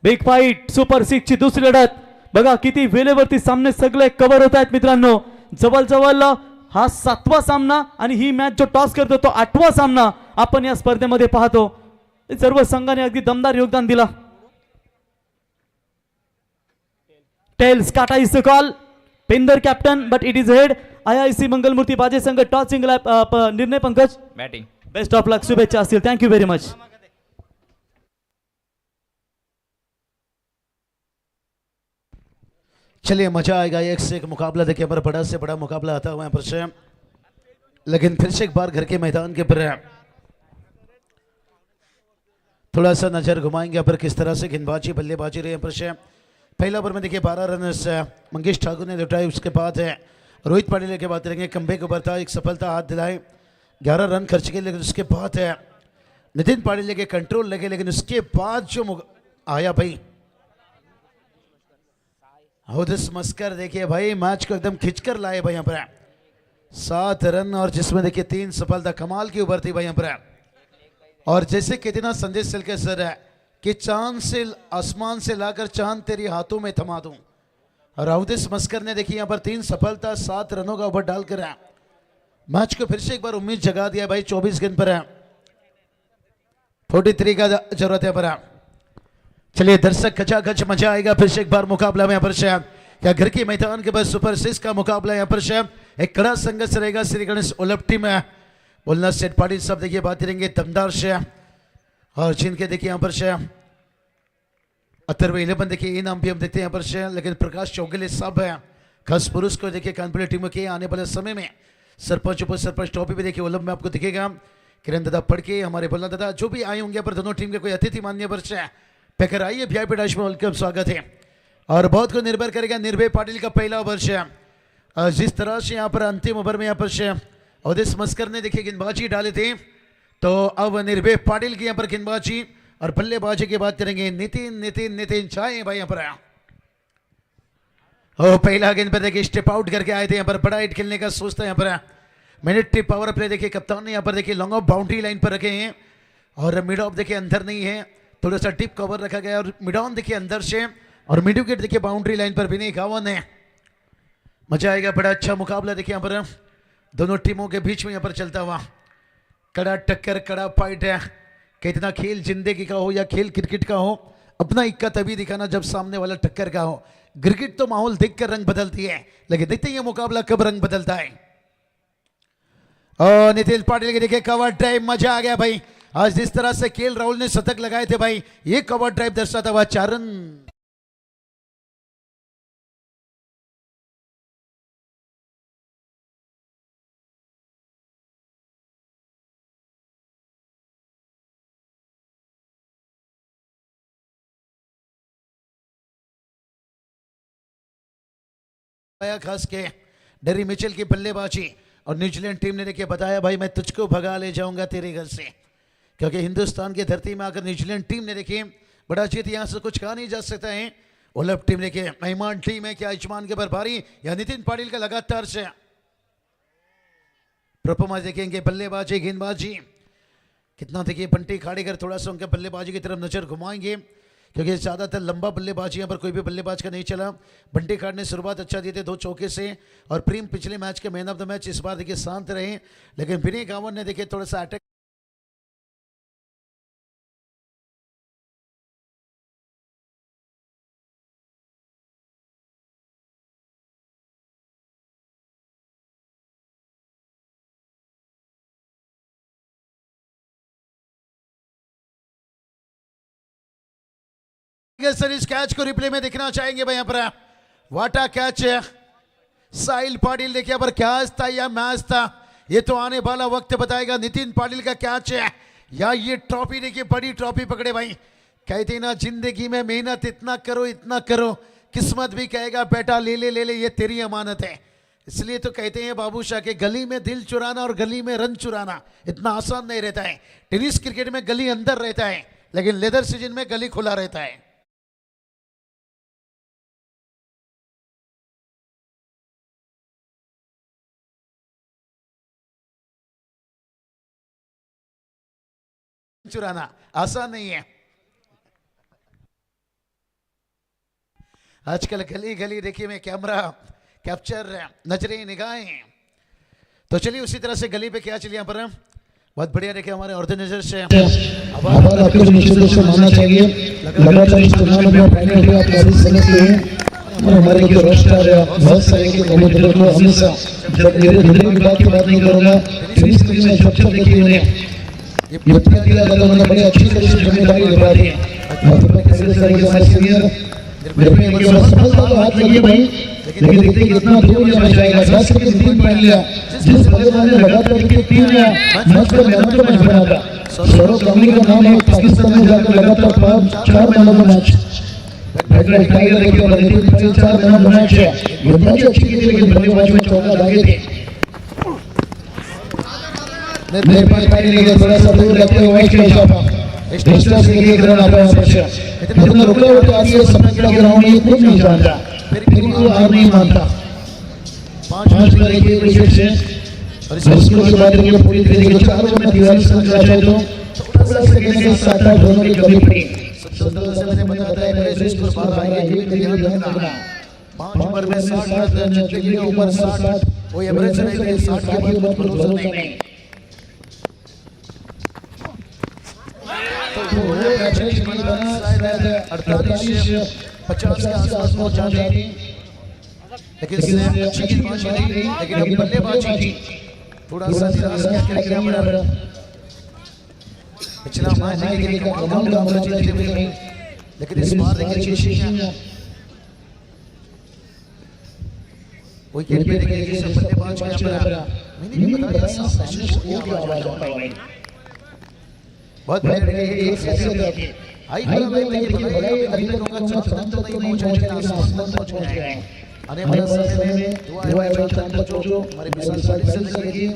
बिग फाईट सुपर 6 ची दुसरी लढत. बघा किती वेळेवरती सामने सगळे कव्हर होत आहेत मित्रांनो. जवळ हा 7वा सामना आणि ही मॅच जो टॉस करतो तो 8वा सामना आपण या स्पर्धेमध्ये पाहतो. सर्व संघाने अगदी दमदार योगदान दिला. टेल्स काटा इज द कॉल. पेंदर captain but it is head. IIC Mangalmurti बाजे संघ टॉसिंग निर्णय Pankaj batting. Best of luck, शुभेच्छा असतील. Thank you very much. चलिए मजा आएगा. एक से एक मुकाबला देखिए पर बड़ा से बड़ा मुकाबला आता हुआ है पर से, लेकिन फिर से एक बार घर के मैदान के पर थोड़ा सा नजर घुमाएंगे पर किस तरह से गेंदबाजी बल्लेबाजी रही है पर से. पहला ओवर में देखिए 12 रन मंगेश ठाकुर ने लुटाए. उसके बाद है रोहित पाटिल के बात करेंगे कम्बे को बरता एक सफलता हाथ दिलाए 11 रन खर्च किए. लेकिन उसके बाद है नितिन पाटिल के कंट्रोल लगे. लेकिन उसके बाद जो आया भाई हुदिस मस्कर देखिए भाई मैच को एकदम खिंचकर लाए भाई यहाँ पर 7 रन और जिसमें देखिए 3 सफलता कमाल की उभरती भाई यहाँ पर. और जैसे कितना संदेश चल के सर है कि चांद से आसमान से लाकर चांद तेरी हाथों में थमा दूं. और हुदिस मस्कर ने देखिए यहाँ पर 3 सफलता 7 रनों का ओवर डालकर मैच को फिर से एक बार उम्मीद जगा दिया भाई. 24 गेंद पर 43 का जरूरत है पर. चलिए दर्शक खचाखच मजा आएगा. फिर से एक बार मुकाबला में यहाँ पर शायद क्या घर के मैदान के पास सुपर 6 का मुकाबला यहाँ पर शायद एक कड़ा संघर्ष रहेगा. श्री गणेश ओलप टीम है बोलना सेठ पाटिल सब देखिए बात करेंगे दमदार से. और जिनके देखिए यहाँ पर शायद अथर्व 11 देखिए इनाम भी हम देखते हैं यहाँ पर शायद. लेकिन प्रकाश चौगले सब है खास पुरुष को देखिए कानपुर टीमों के आने वाले समय में सरपंच उप सरपंच ट्रॉफी भी देखिए ओलंप में आपको दिखेगा. किरण दादा पढ़ के हमारे बोलना दादा जो भी आए होंगे पर दोनों टीम के कोई अतिथि मान्य पर से पैकर आइए VIP डैश में वेलकम स्वागत है. और बहुत को निर्भर करेगा निर्भय पाटिल का पहला ओवर से. जिस तरह से यहाँ पर अंतिम ओवर में यहाँ पर से उदिस मस्कर ने देखिए गेंदबाजी डाले थे तो अब निर्भय पाटिल की यहाँ पर गेंदबाजी और बल्लेबाजी की बात करेंगे. नितिन चाहे भाई यहाँ पर पहला गेंद पर देखिए स्टेप आउट करके आए थे. यहाँ पर बड़ा हिट खेलने का सोचता है यहाँ पर मिनट पावर प्ले देखिए कप्तान ने यहाँ पर देखिए लॉन्ग ऑफ बाउंड्री लाइन पर रखे हैं. और मिड ऑफ देखिए अंदर नहीं है, थोड़ा सा टिप कवर रखा गया. और मिड ऑन देखिए अंदर से और मिड विकेट देखिए बाउंड्री लाइन पर भी नहीं. 51 है. मजा आएगा. बड़ा अच्छा मुकाबला देखिए यहाँ पर दोनों टीमों के बीच में यहाँ पर चलता हुआ. कड़ा टक्कर कड़ा फाइट है. कितना खेल जिंदगी का हो या खेल क्रिकेट का हो अपना इक्का तभी दिखाना जब सामने वाला टक्कर का हो. क्रिकेट तो माहौल देखकर रंग बदलती है, लेकिन देखते हैं ये मुकाबला कब रंग बदलता है। और नितिन पाटिल के देखिए कवर ड्राइव, मजा आ गया भाई। आज जिस तरह से केएल राहुल ने शतक लगाए थे भाई, ये कवर ड्राइव दर्शाता हुआ 4 रन। खास के डेरी मिचेल की बल्लेबाजी और न्यूजीलैंड टीम ने देखिए बताया भाई मैं तुझको भगा ले जाऊंगा तेरे घर से, क्योंकि हिंदुस्तान की धरती में आकर न्यूजीलैंड टीम ने देखिए बड़ा जीत, यहां से कुछ कहा नहीं जा सकता है। ओलफ टीम देखिए मेहमान टीम है, क्या आयुष्मान के बरबारी या नितिन पाटिल का लगातार से परफॉर्मेंस देखेंगे, बल्लेबाजी गेंदबाजी कितना देखिए बंटी खाड़ेकर थोड़ा सा उनके बल्लेबाजी की तरफ नजर घुमाएंगे, क्योंकि ज़्यादातर लंबा बल्लेबाजी यहाँ पर कोई भी बल्लेबाज का नहीं चला। बंटी खाड़ ने शुरुआत अच्छा दी थी 2 चौके से, और प्रेम पिछले मैच के मैन ऑफ द मैच इस बार देखिए शांत रहे, लेकिन विनय गांवन ने देखिए थोड़ा सा अटैक सर इस कैच को रिप्ले में देखना चाहेंगे भाई। यहाँ पर वाटा कैच है, साहिल पाटिल देखिए यहाँ पर कैच था या मैच था, ये तो आने वाला वक्त बताएगा। नितिन पाटिल का कैच है या ये ट्रॉफी देखिए, बड़ी ट्रॉफी पकड़े भाई। कहते ना जिंदगी में मेहनत इतना करो, किस्मत भी कहेगा बेटा ले ले ये तेरी अमानत है। इसलिए तो कहते हैं बाबू शाह के गली में दिल चुराना और गली में रन चुराना इतना आसान नहीं रहता है। टेनिस क्रिकेट में गली अंदर रहता है, लेकिन लेदर सीजन में गली खुला रहता है। चुराना आसान नहीं है। आजकल गली गली देखिए में कैमरा कैप्चर, नजरें निगाहें, तो चलिए उसी तरह से गली पे क्या चलिए यहाँ पर बहुत बढ़िया देखिए हमारे ऑर्गेनाइजर से आभार आपके निश्चित से मानना चाहिए। लगातार इस टूर्नामेंट में फाइनल हुआ आप काफी समय से हैं और हमारे जो रोस्टर बहुत सारे के कमेंटेटर को हमेशा जब मेरे वीडियो की बात नहीं करूंगा, टेनिस क्रिकेट में सबसे देखिए उन्हें ये बच्चा दिया जाता है, उन्होंने बड़ी अच्छी तरह से जिम्मेदारी निभा दी है। और तो मैं कैसे करेंगे हमारे सीनियर मेरे पे मतलब सफलता तो हाथ लगी भाई, लेकिन देखते हैं कितना दूर जाना जाएगा। 10 के 3 पॉइंट लिया, जिस बल्लेबाज ने लगातार के 3 लिया match per man of the match बना था। सौरव गांगुली का नाम है, पाकिस्तान में जाकर लगातार 4 man of the match headline tiger देखिए और Nitin Patil 4 man of the match है। गेंदबाजी अच्छी की थी, लेकिन बल्लेबाज में चौका दागे थे। मेरे पास पारी लेके थोड़ा सा दूर रखते हुए वाइट का शॉट एक्स्ट्रा से लिए रन आता है। पर इतना रुका हुआ आज ये समय का ग्राउंड ये कुछ नहीं जानता, फिर भी वो हार नहीं मानता। 5 पर एक विकेट से और इसको के बाद ये पूरी तरीके से 4 ओवर में 43 रन करा है, तो थोड़ा सा कहने के साथ दोनों की कमी पड़ी। संतोष से मैंने बताया है मेरे रेस को बाहर आ गया, ये ध्यान रखना। 5 ओवर में 60 रन जितने ऊपर 60 वो एवरेज नहीं है, 60 के बाद बहुत भरोसा नहीं। तो वो मैच नहीं बना, शायद 48-50 के आसपास पहुंच जाती, लेकिन इसने अच्छी गेंदबाजी नहीं, लेकिन बल्लेबाजी थोड़ा सा निराश किया गया। पिछला मैच देखिए कमाल का मुकाबला जीते हुए, लेकिन इस बार देखिए चेचिया विकेट पे देखिए जैसे बल्लेबाज मैंने भी बताया सामने से वो क्या आवाज आता है, बहुत बढ़िया एक हैसियत है। हाई वाला भाई देखिए भलाई अभी तक उनका तुरंत तो नहीं पहुंचा, लेकिन आसमान पहुंच गया है। आने वाले समय में दुआ है भाई चांद बच्चों हमारे विशाल साथी से देखिए।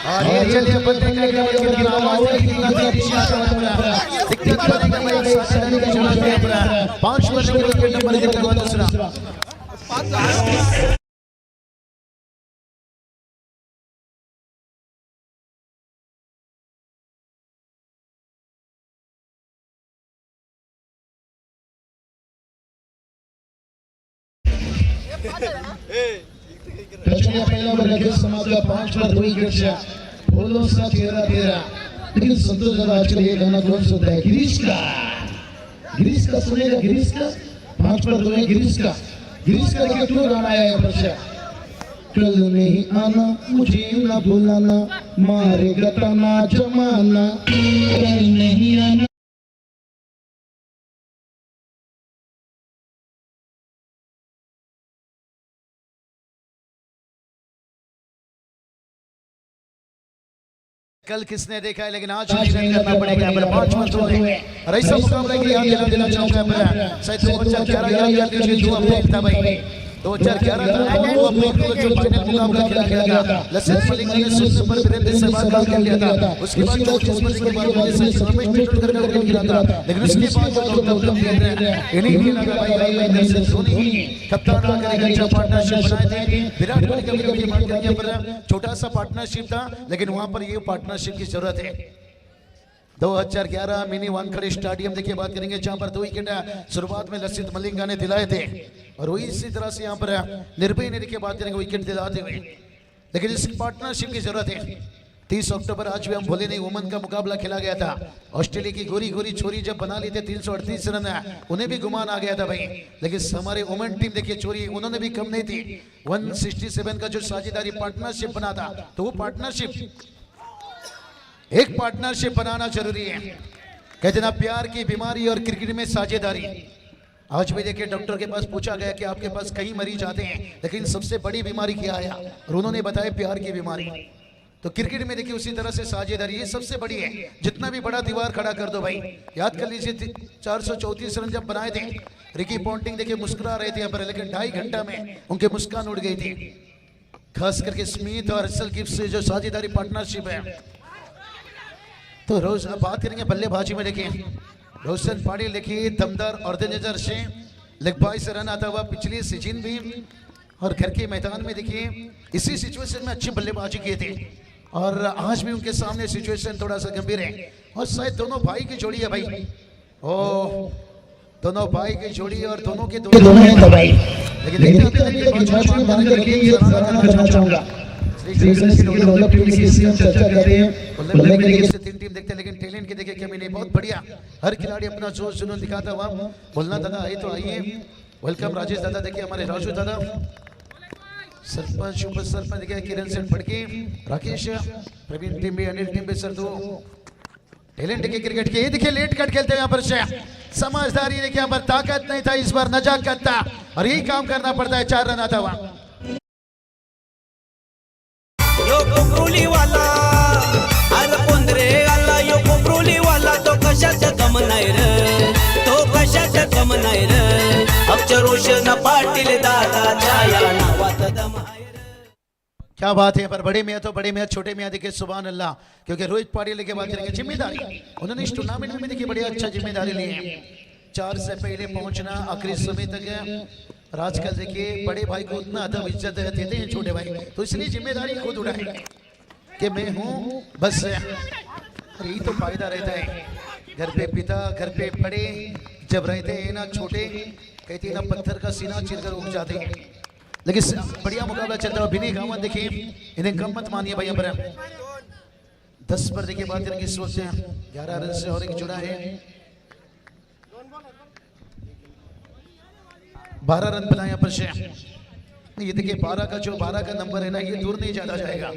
और ये चलिए बंदे का क्या आवाज है, कितना दिशा का दिक्कत बनेगा भाई साथी का चला गया। 5 वर्ष के विकेट नंबर के लगवा दूसरा पहला वर्ग समाज का 5 पर 2 विकेट से बोलो सा 13-13, लेकिन संतोष दादा आजकल ये गाना कौन सुनता है, गिरीश का गिरीश का सुनेगा, गिरीश का 5 पर 2 है गिरीश का देखिए क्यों गाना आया यहाँ पर से। कल नहीं आना मुझे ना भुलाना, मारेगा ताना जमाना, कल नहीं आना। कल किसने देखा है, लेकिन आज नहीं करना पड़ेगा। 5 मतों है और ऐसा मुकाबला की याद दिला चाहूंगा मैं। शायद 2011 याद कीजिए जो अपडेट था भाई, 2011 था वो अपडेट को जो फाइनल मुकाबला खेला गया था। लसित मलिक ने 16 पर वीरेंद्र सहवाग का खेल लिया था। उसके बाद 24 पर के बाद मैंने सच में मिडल करके आउट किया था, लेकिन उसके बाद जो तब खेल रहे हैं इन्हीं के लगा भाई महेंद्र सिंह धोनी कप्तान करेगा। अच्छा पार्टनरशिप बनाए थे विराट कोहली कभी बात करने पर छोटा सा पार्टनरशिप था, लेकिन वहां पर ये पार्टनरशिप की जरूरत है। 2011 मिनी वानखेड़े स्टेडियम देखिए बात करेंगे, जहां पर 2 विकेट शुरुआत में लसित मलिंग ने दिलाए थे और वही इसी तरह से यहां पर निर्भय ने देखिए बात करेंगे विकेट दिलाते हुए, लेकिन इस पार्टनरशिप की जरूरत है। 30 अक्टूबर आज भी हम भूले नहीं वुमेन का मुकाबला खेला गया था। ऑस्ट्रेलिया की गोरी गोरी छोरी जब बना ली थे 338 रन, उन्हें भी गुमान आ गया था भाई, लेकिन हमारे वुमेन टीम देखिए छोरी उन्होंने भी कम नहीं थी। 167 का जो साझेदारी पार्टनरशिप बना था, तो वो पार्टनरशिप एक पार्टनरशिप बनाना जरूरी है। कहते ना प्यार की बीमारी और क्रिकेट में साझेदारी। आज भी देखिए डॉक्टर के पास पूछा गया कि आपके पास कई मरीज आते हैं, लेकिन सबसे बड़ी बीमारी क्या है, और उन्होंने बताया प्यार की बीमारी। तो क्रिकेट में देखिए उसी तरह से साझेदारी ये सबसे बड़ी है। जितना भी बड़ा दीवार खड़ा कर दो भाई, याद कर लीजिए 434 रन जब बनाए थे, रिकी पॉन्टिंग देखिए मुस्कुरा रहे थे यहाँ पर, लेकिन 2.5 घंटा में उनके मुस्कान उड़ गई थी। खास करके स्मिथ और रसल गिब्स से जो साझेदारी पार्टनरशिप है। तो रोज अब बात करेंगे बल्लेबाजी में, देखिए रोशन पाटिल देखिए दमदार ऑर्गेनाइजर से लेग बाय से रन आता हुआ पिछली सीजन भी, और घर के मैदान में देखिए इसी सिचुएशन में अच्छी बल्लेबाजी किए थे, और आज भी उनके सामने सिचुएशन थोड़ा सा गंभीर है। और शायद दोनों भाई की जोड़ी है भाई, ओ दोनों भाई की जोड़ी और दोनों के दोनों हैं दवाई, लेकिन लेकिन करना चाहूंगा चर्चा करते हैं। 3 टीम देखते हैं, लेकिन टैलेंट की देखिए कमी नहीं, बहुत बढ़िया हर खिलाड़ी अपना जोश जुनून दिखाता हुआ। बोलना दादा आइए तो आइए, वेलकम राजेश दादा, देखिए हमारे राजू दादा, सरपंच उप सरपंच देखिए किरण सेठ फड़के, राकेश, प्रवीण टीम भी, अनिल टीम भी, सर दो टैलेंट के क्रिकेट के। ये देखिए लेट कट खेलते हैं यहाँ पर से, समझदारी देखिए यहाँ पर ताकत नहीं था, इस बार नजाकत था, और यही काम करना पड़ता है। 4 रन आता हुआ यो कोपरुली वाला अरे पोंद्रे आला, यो कोपरुली वाला तो कशाचा कम नाही रे, तो कशाचा कम नाही रे, आमच्या रोशन पाटील दादाच्या या नावात दम आहे रे। क्या बात है, पर बड़े मियाँ तो बड़े मियाँ, छोटे मियाँ देखिए सुभान अल्लाह, क्योंकि रोहित पाटिल के बात करेंगे जिम्मेदारी, उन्होंने इस टूर्नामेंट में देखिए बड़ी अच्छा जिम्मेदारी ली है। 4 से पहले पहुंचना, आखिरी समय तक है। और आजकल देखिए बड़े भाई को उतना अदब इज्जत देते हैं छोटे भाई, तो इसलिए जिम्मेदारी खुद उठाए कि मैं हूँ बस, और यही तो फायदा रहता है। घर पे पिता, घर पे बड़े जब रहते हैं ना छोटे, कहते हैं ना पत्थर का सीना चिरकर उग जाते हैं। लेकिन बढ़िया मुकाबला चलता है। बिनी गावत देखिए, इन्हें कम मत मानिए भाई। पर 10 पर देखिए बात करेंगे इस वक्त 11 रन से, और एक जुड़ा है 12 रन बनाया पर से। ये देखिए 12 का जो 12 का नंबर है ना, ये दूर नहीं ज्यादा जाएगा।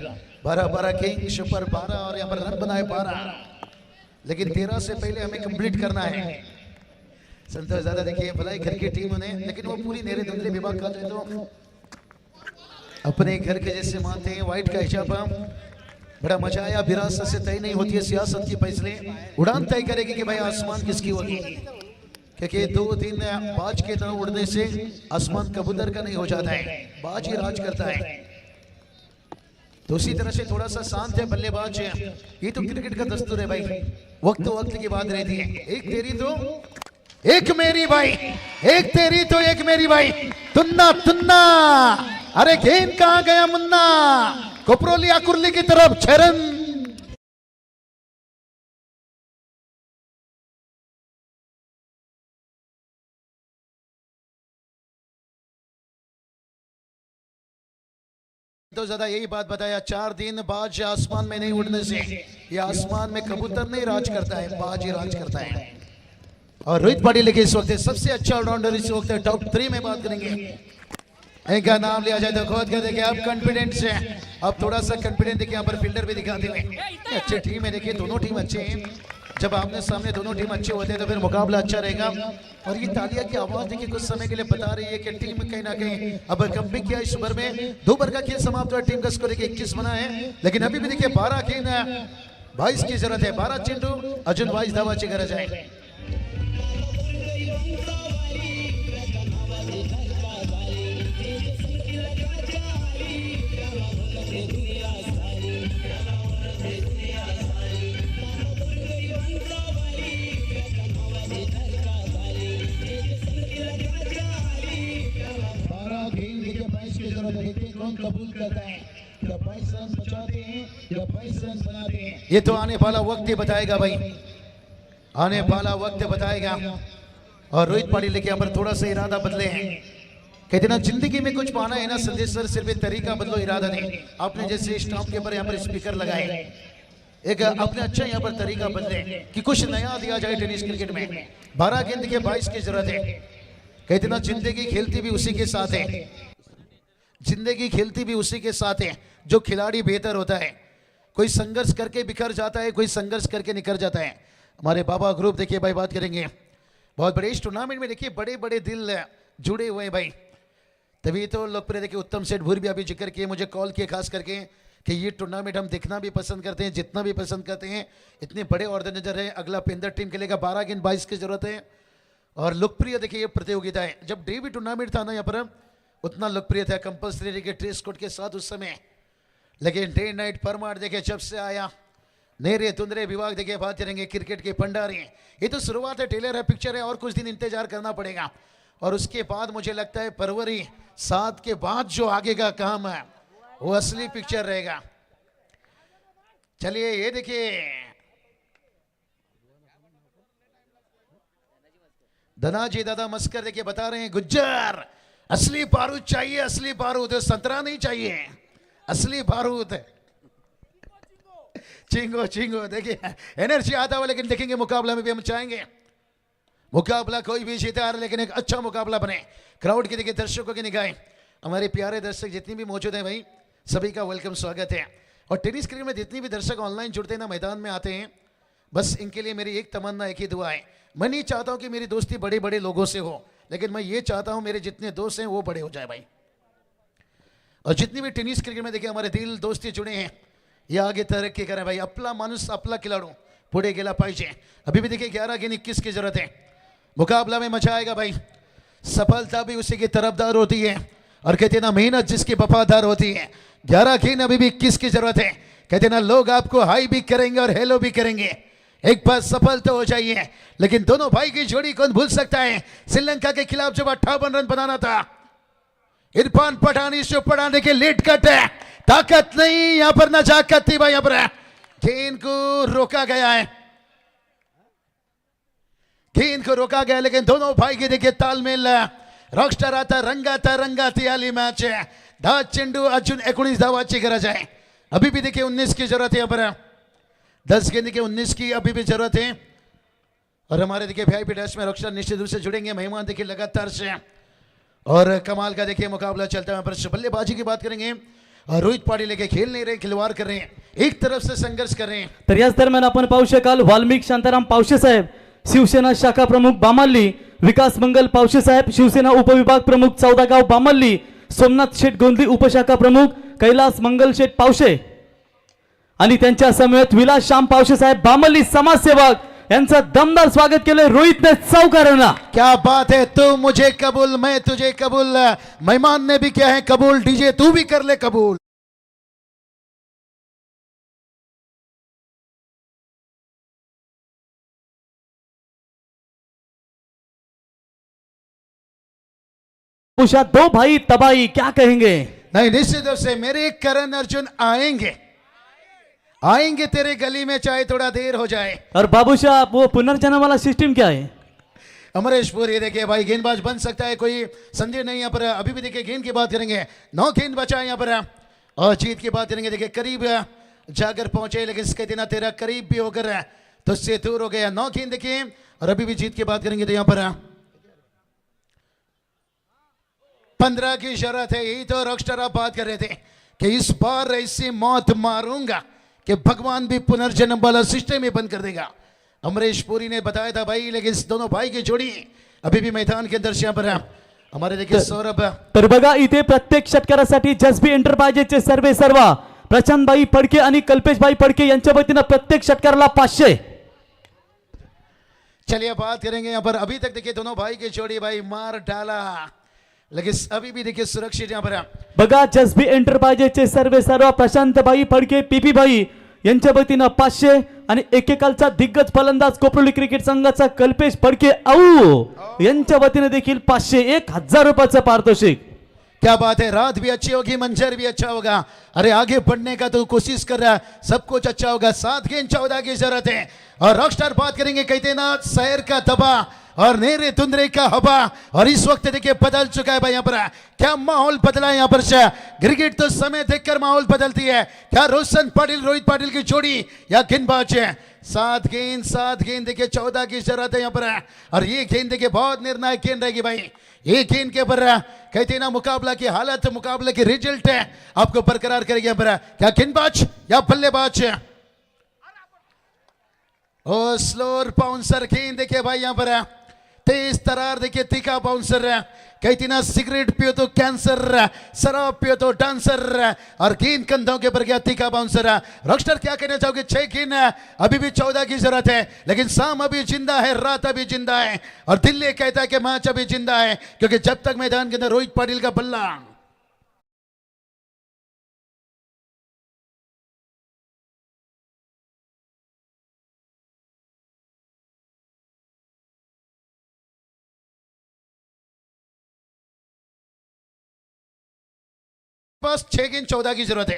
12 किंग सुपर 12, और यहाँ पर रन बनाए 12, लेकिन 13 से पहले हमें कंप्लीट करना है। संतोष दादा देखिए भलाई घर की टीम ने, लेकिन वो पूरी नेरे धुंधले विभाग का तो अपने घर के जैसे मानते हैं। व्हाइट का हिजाब बड़ा मजा आया। विरासत से तय नहीं होती है सियासत की फैसले, उड़ान तय करेगी कि भाई आसमान किसकी होगी, क्योंकि 2 दिन बाज के तरह उड़ने से आसमान कबूतर का नहीं हो जाता है, बाज ही राज करता है। तो उसी तरह से थोड़ा सा शांत है बल्लेबाज, ये तो क्रिकेट का दस्तूर है भाई। वक्त की बात रहती है, एक तेरी तो एक मेरी भाई, एक तेरी तो एक मेरी भाई, तुन्ना तुन्ना, अरे गेंद कहां गया मुन्ना, कोपरोलिया कुर्ली की तरफ 6 रन। तो ज्यादा यही बात बताया, 4 दिन बाज आसमान में नहीं उड़ने से, ये आसमान में कबूतर नहीं राज करता है, बाज ही राज करता है। और रोहित पाटिल लेके इस वक्त सबसे अच्छा ऑलराउंडर इस वक्त टॉप 3 में बात करेंगे। इनका नाम लिया जाए तो खुद कर देखिए अब कॉन्फिडेंट से, अब थोड़ा सा कॉन्फिडेंट देखिए, यहाँ पर फील्डर भी दिखाते हुए अच्छी टीम है। देखिए दोनों टीम अच्छे हैं, जब आमने सामने दोनों टीम अच्छे होते हैं तो फिर मुकाबला अच्छा रहेगा। और ये तालियां की आवाज देखिए कुछ समय के लिए बता रही है कि टीम कहीं ना कहीं अब कम भी किया। इस ओवर में 2 ओवर का खेल समाप्त हुआ, टीम का स्कोर देखिए 21 बना है, लेकिन अभी भी देखिए 12 गेंद 22 की जरूरत है। 12 चेंडू अजून 22 धावाची गरज आहे। कबूल करता है, या 22 रन बचाते हैं या 22 रन बनाते हैं। ये तो आने वाला वक्त ही बताएगा भाई, आने वाला वक्त बताएगा। और रोहित पाटिल लेके यहाँ पर थोड़ा सा इरादा बदले हैं। कहते ना जिंदगी में कुछ पाना है ना संदेश सर, सिर्फ एक तरीका बदलो, इरादा नहीं। आपने जैसे स्टॉप के ऊपर यहाँ पर स्पीकर लगाए, एक अपने अच्छा यहाँ पर तरीका बदले कि कुछ नया दिया जाए टेनिस क्रिकेट में। 12 गेंद के 22 की जरूरत है। कहते ना जिंदगी खेलती भी उसी के साथ है, जिंदगी खेलती भी उसी के साथ है जो खिलाड़ी बेहतर होता है। कोई संघर्ष करके बिखर जाता है, कोई संघर्ष करके निखर जाता है। हमारे बाबा ग्रुप देखिए भाई बात करेंगे, बहुत बड़े इस टूर्नामेंट में देखिए बड़े बड़े दिल जुड़े हुए हैं भाई। तभी तो लोकप्रिय देखिए उत्तम सेठ भूर भी अभी जिक्र किए, मुझे कॉल किए खास करके कि ये टूर्नामेंट हम देखना भी पसंद करते हैं, जितना भी पसंद करते हैं। इतने बड़े ऑर्गेनाइजर है, अगला पेंदर टीम खेलेगा, 12 गेंद 22 की जरूरत है। और लोकप्रिय देखिए ये प्रतियोगिता है। जब डेवी टूर्नामेंट था ना यहाँ पर उतना लोकप्रिय था, कंपल्सरी के ड्रेस कोड के साथ उस समय। लेकिन डे नाइट परमार देखे जब से आया, नेरे तुंदरे विभाग देखे बात करेंगे क्रिकेट के भंडारी। ये तो शुरुआत है, टेलर है, पिक्चर है, और कुछ दिन इंतजार करना पड़ेगा। और उसके बाद मुझे लगता है फरवरी 7 के बाद जो आगे का काम है वो असली पिक्चर रहेगा। चलिए ये देखिए धनाजी दादा मस्कर देखिए बता रहे हैं, गुज्जर असली बारूद चाहिए, असली बारूद, संतरा नहीं चाहिए, असली बारूद। चिंगो चिंगो देखिए एनर्जी आता हुआ, लेकिन देखेंगे मुकाबला में भी हम चाहेंगे मुकाबला कोई भी जीते आ रहा, लेकिन एक अच्छा मुकाबला बने। क्राउड की देखिए, दर्शकों की निगाहें, हमारे प्यारे दर्शक जितनी भी मौजूद हैं भाई, सभी का वेलकम स्वागत है। और टेनिस क्रिकेट में जितनी भी दर्शक ऑनलाइन जुड़ते हैं ना, मैदान में आते हैं, बस इनके लिए मेरी एक तमन्ना, एक ही दुआ है। मैं नहीं चाहता हूं कि मेरी दोस्ती बड़े बड़े लोगों से हो, लेकिन मैं ये चाहता हूं मेरे जितने दोस्त हैं वो बड़े हो जाए भाई। और जितनी भी टेनिस क्रिकेट में देखिए हमारे दिल दोस्ती जुड़े हैं, ये आगे तरक्की करें भाई। आपला माणूस आपला खिलाडू पुढे गेला पाहिजे। अभी भी देखिए 11 गेंद 21 की जरूरत है। मुकाबला में मजा आएगा भाई। सफलता भी उसी की तरफदार होती है, और कहते ना मेहनत जिसकी वफादार होती है। 11 गेंद अभी भी 21 की जरूरत है। कहते ना लोग आपको हाई भी करेंगे और हेलो भी करेंगे। एक बार सफल तो हो जाइए, लेकिन दोनों भाई की जोड़ी कौन भूल सकता है। श्रीलंका के खिलाफ जब 58 रन बनाना था, इरफान पठान इसको पढ़ाने के लेट कट है, ताकत नहीं यहां पर, नजाकत थी भाई। यहाँ पर गेंद को रोका गया है, गेंद को रोका गया, लेकिन दोनों भाई के देखिए तालमेल रॉकस्टार आता रंगाती आली मैच है। 10 चेंडू अजून 19 धावाची गरज आहे। अभी भी देखिए 19 की जरूरत है यहाँ पर, 10 गेंद के 19 की अभी भी जरूरत है। और हमारे देखिए वीआईपी डैश में रॉकस्टार निश्चित रूप से जुड़ेंगे, मेहमान देखिए लगातार से, और कमाल का देखिए मुकाबला चलता है। पर बल्लेबाजी की बात करेंगे, और रोहित पाटिल लेके खेल नहीं रहे, खिलवाड़ कर रहे हैं, एक तरफ से संघर्ष कर रहे हैं। तर याच दरम्यान आपण पाहू शकाल वाल्मिक शांताराम पावशे साहेब, शिवसेना शाखा प्रमुख बामल्ली, विकास मंगल पावशे साहेब, शिवसेना उपविभाग प्रमुख चौदागाव बामल्ली, सोमनाथ शेठ गोंदली उपशाखा प्रमुख कैलास मंगल शेठ पावशे, आणि त्यांच्या समवेत विलास श्याम पावशे साहेब बामल्ली समाजसेवक यांचं दमदार स्वागत केले रोहितने चौकारांना। क्या बात है, तू मुझे कबूल मैं तुझे कबूल, मेहमान ने भी किया है कबूल, डीजे तू भी कर ले कबूल। उषा दो भाई तबाही क्या कहेंगे। नहीं, निश्चित रूप से मेरे करण अर्जुन आएंगे, आएंगे तेरे गली में, चाहे थोड़ा देर हो जाए। और बाबूशाह वो पुनर्जन्म वाला सिस्टम क्या है। अमरेश पुर ये देखिए भाई, गेंदबाज बन सकता है, कोई संदेह नहीं। यहाँ पर अभी भी देखिए गेंद की बात करेंगे, 9 गेंद बचा है यहाँ पर, और जीत की बात करेंगे। देखिए करीब जाकर पहुंचे, लेकिन इसके दिन तेरा करीब भी होकर तो उससे दूर हो गया। 9 गेंद देखिए और अभी भी जीत की बात करेंगे तो यहाँ पर 15 की शरत है। यही तो रॉकस्टार आप बात कर रहे थे कि इस बार ऐसी मौत मारूंगा कि भगवान भी पुनर्जन्म वाला सिस्टम ही बंद कर देगा। अमरीश पुरी ने बताया था भाई, लेकिन इस दोनों भाई की जोड़ी अभी भी मैदान के अंदर यहाँ पर हमारे देखिए सौरभ। तर बघा इथे प्रत्येक षटकारासाठी जसबी एंटरप्राइजेसचे सर्व प्रशांतभाई फडके आणि कल्पेशभाई फडके यांच्या वतीनं प्रत्येक षटकाराला 500। चलिए बात करेंगे यहाँ पर। अभी तक देखिए दोनों भाई की जोड़ी भाई मार डाला, लेकिन अभी भी देखिए सुरक्षित यहाँ पर। बघा जसबी एंटरप्राइजेसचे सर्व प्रशांतभाई फडके पीपी भाई यांच्या वतीनं 500 आणि एकेकालचा दिग्गज फलंदाज कोपरोली क्रिकेट संघाचा कल्पेश फडके औ यांच्या वतीनं देखील 500 1000 रुपयाचं पारितोषिक। क्या बात है, रात भी अच्छी होगी, मंजर भी अच्छा होगा। अरे आगे बढ़ने का तो कोशिश कर रहा है, सब कुछ अच्छा होगा। 7 गेंद 14 की जरूरत है और रॉकस्टार बात करेंगे, कहते ना शहर का दबा और नेरे तुंदरे का हवा। और इस वक्त देखिए बदल चुका है भाई यहाँ पर। क्या माहौल बदला है यहाँ पर से। क्रिकेट तो समय देखकर माहौल बदलती है। क्या रोशन पाटिल रोहित पाटिल की जोड़ी या गेंदबाज है। 7 गेंद देखिए 14 की जरूरत है यहाँ पर। और ये गेंद देखिए बहुत निर्णायक गेंद रहेगी भाई। ये गेंद के ऊपर कहते ना मुकाबला की हालत, मुकाबले की रिजल्ट है आपको बरकरार करेगी यहाँ पर। क्या गेंदबाज या बल्लेबाज। ओ स्लोर बाउंसर गेंद देखिए भाई यहाँ पर। तेज तरार देखिए तीखा बाउंसर। कहती ना सिगरेट पियो तो कैंसर, शराब पियो तो डांसर। और गेंद कंधों के ऊपर गया तीखा बाउंसर। रॉकस्टार क्या कहना चाहोगे। 6 गेंद अभी भी 14 की जरूरत है, लेकिन शाम अभी जिंदा है, रात अभी जिंदा है और दिल्ली कहता है कि मैच अभी जिंदा है, क्योंकि जब तक मैदान के अंदर रोहित पाटिल का बल्ला। पास 6 गेंद 14 की जरूरत है।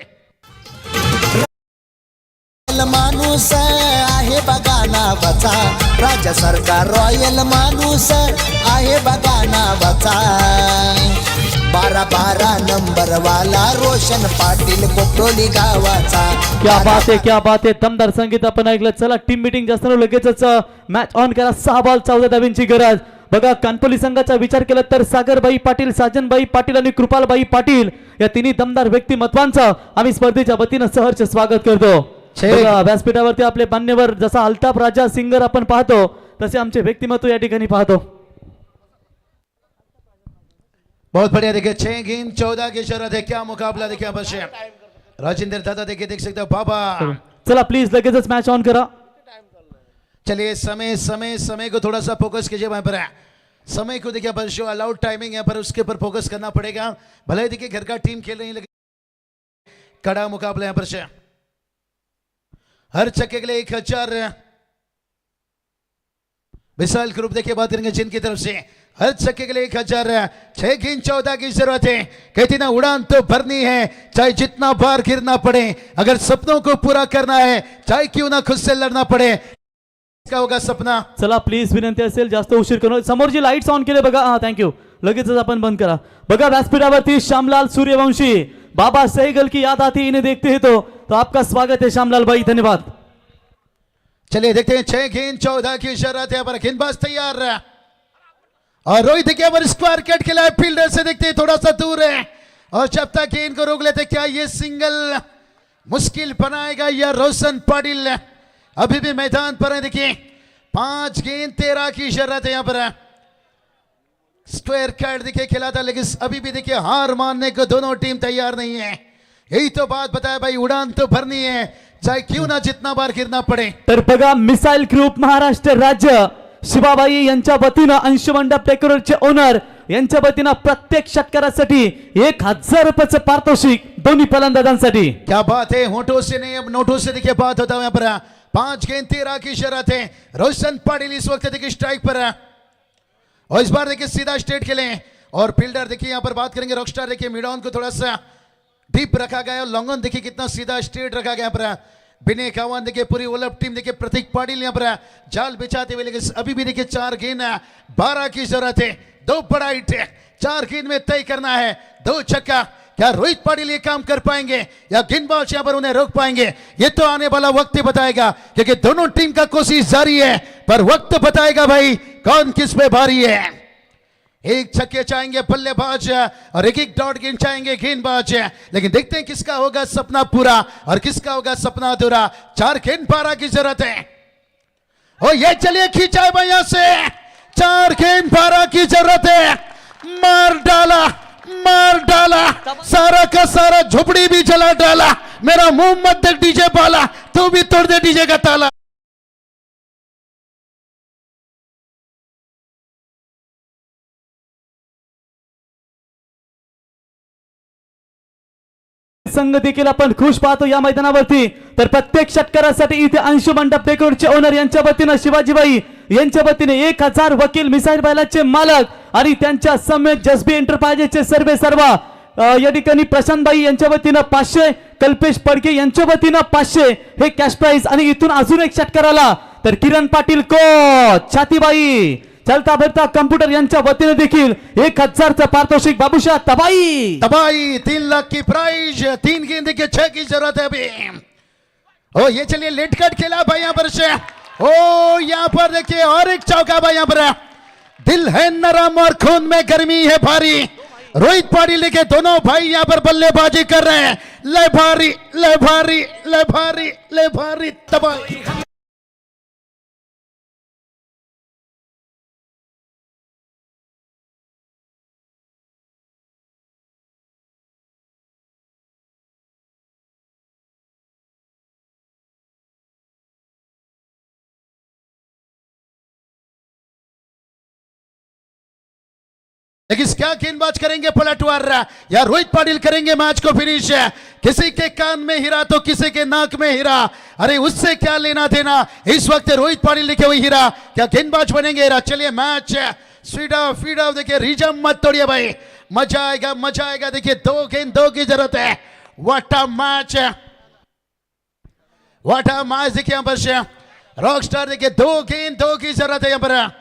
माणूस आहे बघा नावाचा, राज्य सरकार रॉयल माणूस आहे बघा नावाचा। 12 नंबर वाला रोशन पाटील कोपरोली गावाचा। क्या बात आहे दमदार संगीत आपण ऐकलं। चला टीम मीटिंग जास्त लगेचच मॅच ऑन करा। 6 बॉल 14 धावांची गरज। बघा कानपोली संघाचा विचार केला तर सागरबाई पाटील, साजनबाई पाटील आणि कृपालबाई पाटील या तिन्ही दमदार व्यक्तिमत्वांचं आम्ही स्पर्धेच्या वतीनं सहर्ष स्वागत करतो। बघा व्यासपीठावरती आपले मान्यवर जसा अल्ताफ राजा सिंगर आपण पाहतो, तसे आमचे व्यक्तिमत्व या ठिकाणी पाहतो। बहुत बढ़िया देखिए 6 गेंद 14 की जरूरत है। क्या मुकाबला देखिए अवश्य। राजेंद्र दादा देखिए देख सकते हो बाबा। चला प्लीज लगेचच मॅच ऑन करा। चलिए समय को थोड़ा सा फोकस कीजिए वहां पर। समय को देखिए पर शो अलाउड टाइमिंग है पर उसके ऊपर फोकस करना पड़ेगा। भले देखिए घर का टीम खेल रही, लेकिन कड़ा मुकाबला यहाँ पर से। हर चक्के के लिए 1000 विशाल ग्रुप देखिए बात करेंगे जिनकी तरफ से हर चक्के के लिए 1000। 6 गेंद 14 की जरूरत है। कहती ना उड़ान तो भरनी है, चाहे जितना बार गिरना पड़े। अगर सपनों को पूरा करना है, चाहे क्यों ना खुद से लड़ना पड़े। क्या होगा सपना। चला प्लीज विनंती असेल जास्त उशीर करू। समोर जी लाईट्स ऑन केले बघा। थँक्यू। लगेचच आपण बंद करा। बघा व्यासपीठावरती श्यामलाल सूर्यवंशी, बाबा सहगल की याद आती इन्हें देखते हैं तो आपका स्वागत है श्यामलाल भाई, धन्यवाद। चलिए देखते हैं 6 गेंद 14 की जरूरत है पर गेंदबाज तैयार और रोहित देखिए पर स्क्वायर कट खेला है। फील्डर से देखते हैं थोड़ा सा दूर है और जब तक गेंद को रोक लेते क्या ये सिंगल मुश्किल बनाएगा या रोशन पाटिल। अभी भी मैदान पर है देखिए। 5 गेंद 13 की जरूरत है यहाँ पर। स्क्वायर कट देखिए खेला था, लेकिन अभी भी देखिए हार मानने को दोनों टीम तैयार नहीं है। यही तो बात बताया भाई, उड़ान तो भरनी है, चाहे क्यों ना जितना बार गिरना पड़े। तर बघा मिसाईल ग्रुप महाराष्ट्र राज्य शिवाबाई यांच्या वतीनं अंशमंडप टेकरचे ओनर यांच्या वतीनं प्रत्येक षटकारासाठी 1000 रुपयाचं पारितोषिक दोन्ही फलंदाजांसाठी। क्या बात है, होठों से नहीं अब नोटों से देखिए बात होता है यहाँ पर। 5 गेंद 13 की शरत है। रोशन पाटिल इस वक्त देखिए स्ट्राइक पर और इस बार देखिए सीधा स्ट्रेट खेले और फील्डर देखिए यहाँ पर बात करेंगे रॉकस्टार देखिए मिड ऑन को थोड़ा सा डीप रखा गया और लॉन्ग ऑन देखिए कितना सीधा स्ट्रेट रखा गया यहाँ पर। बिने कावान देखिए पूरी ओलप टीम देखिए प्रतीक पाटिल यहाँ पर जाल बिछाते हुए, लेकिन अभी भी देखिए 4 गेंद 12 की जरूरत है। 2 बड़ा हिट है, 4 गेंद में तय करना है। 2 छक्का। क्या रोहित पाटिल ये काम कर पाएंगे या गेंदबाज यहाँ पर उन्हें रोक पाएंगे? ये तो आने वाला वक्त ही बताएगा, क्योंकि दोनों टीम का कोशिश जारी है, पर वक्त बताएगा भाई कौन किस पे भारी है। एक छक्के चाहेंगे बल्लेबाज और एक डॉट गेंद चाहेंगे गेंदबाज, लेकिन देखते हैं किसका होगा सपना पूरा और किसका होगा सपना अधूरा। 4 गेंद 12 की जरूरत है। ओ ये चलिए खींचा भाई यहाँ से, 4 गेंद 12 की जरूरत है। मार डाला, मार डाला, सारा का सारा झोपड़ी भी जला डाला। मेरा मुंह मत देख डीजे बाला, तू भी तोड़ दे डीजे का ताला। संघ देखील आपण खुश पाहतो या मैदानावरती। तर प्रत्येक षटकारासाठी इथे अंशु मंडप डेकोरचे ओनर यांच्या वतीने शिवाजीबाई यांच्या वतीने 1000 वकील मिसाईल बैलाचे मालक आणि त्यांच्या समेत जसबी एंटरप्राइजेसचे सर्व या ठिकाणी प्रशांतबाई यांच्या वतीने 500, कल्पेश पडके यांच्या वतीने 500 हे कॅश प्राइज। आणि इथून अजून एक षटकाराला तर किरण पाटील कोच, छातीबाई चलता फिरता कम्प्युटर यांच्या वतीने देखील 1000चं पारितोषिक। बाबूशाह तबाई तबाई 3 लाख की प्राइज, 3 गेंद के 6 की जरूरत है अभी। ओ ये चलिए लेट कट खेला भाई यहाँ पर से। ओ यहाँ पर देखिए और एक चौका भाई यहाँ पर। दिल है नरम और खून में गर्मी है भारी। रोहित पाटिल के दोनों भाई यहाँ पर बल्लेबाजी कर रहे हैं। ले भारी, ले भारी, ले भारी, ले भारी तबाई। लेकिन क्या गेंदबाज करेंगे पलटवार या रोहित पाटिल करेंगे मैच को फिनिश? किसी के कान में हीरा तो किसी के नाक में हीरा, अरे उससे क्या लेना देना। इस वक्त रोहित पाटिल लिखे हुए हीरा, क्या गेंदबाज बनेंगे हीरा? चलिए मैच स्पीड ऑफ देखिए, रिजम मत तोड़िए भाई, मजा आएगा, मजा आएगा। देखिए 2 गेंद 2 की जरूरत है। What a match, what a match. देखिए यहाँ पर रॉकस्टार देखिए 2 गेंद 2 की जरूरत है यहाँ पर।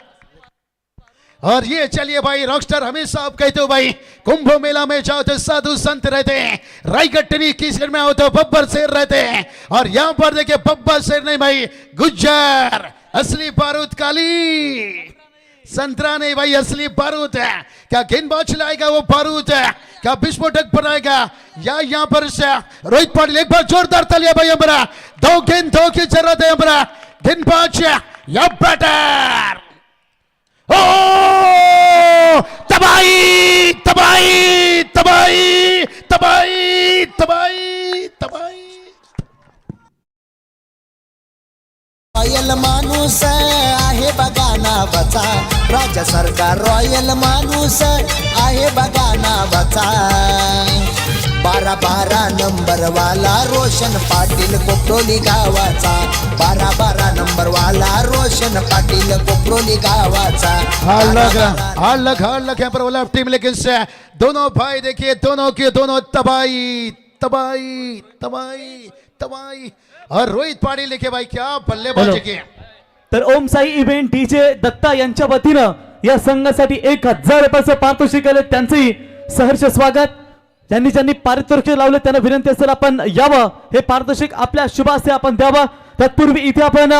और ये चलिए भाई रॉकस्टार हमेशा आप कहते हो भाई, कुंभ मेला में जाओ तो साधु संत रहते हैं, रायगढ़ की साइड में आओ तो बब्बर शेर रहते हैं, और यहाँ पर देखिए बब्बर शेर नहीं भाई, गुज्जर असली बारूद काली, संतरा नहीं भाई असली बारूद है। क्या गेंदबाज लाएगा वो बारूद है, क्या विस्फोटक बनाएगा या यहाँ पर रोहित पाटिल? एक बार जोरदार तालियां भाई। हमारा 2 गेंद 2 की जरूरत है। हमारा गेंदबाज या बैटर। ओ तबाही तबाही तबाही तबाही तबाही तबाही। रॉयल माणूस आहे बघा नावाचा, राज्य सरकार रॉयल माणूस आहे बघा नावाचा। 12 नंबर वाला रोशन पाटील कोपरोली गावाचा, 12 नंबर वाला रोशन पाटील कोपरोली गावाचा। हार लग यहाँ पर वाला टीम, लेकिन से दोनों भाई देखिए, दोनों के दोनों तबाही तबाही तबाही तबाही। और रोहित पाटिल देखिए भाई क्या बल्लेबाजी की। तर ओम साई इव्हेंट डीजे दत्ता यांच्या वतीनं या संघासाठी 1000 रुपयाचं पारितोषिक आले, त्यांचंही सहर्ष स्वागत। ज्यांनी पारितोषिक लावले त्यांना विनंती असेल आपण यावं, हे पारितोषिक आपल्या शुभास्ते आपण द्यावं। तत्पूर्वी इथे आपण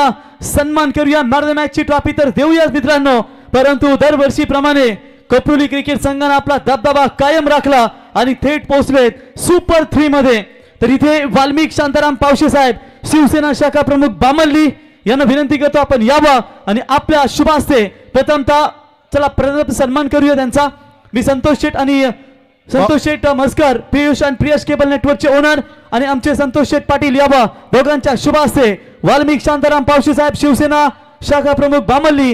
सन्मान करूया, मॅन मॅचची ट्रॉफी तर देऊया मित्रांनो, परंतु दरवर्षीप्रमाणे कोपरोली क्रिकेट संघाने आपला दबदबा कायम राखला आणि थेट पोहोचलेत सुपर 3 मध्ये। तर इथे वाल्मिक शांताराम पावशे साहेब, शिवसेना शाखा प्रमुख बामल्ली यांना विनंती करतो आपण यावं आणि आपल्या शुभास्ते प्रथमतः चला प्रथम सन्मान करूया त्यांचा। मी संतोष शेठ आणि संतोष शेठ मस्कर, पियुष आणि प्रियश केबल नेटवर्कचे ओनर आणि आमचे संतोष शेठ पाटील यावं, दोघांच्या शुभास्ते वाल्मिक शांताराम पावशे साहेब, शिवसेना शाखा प्रमुख बामल्ली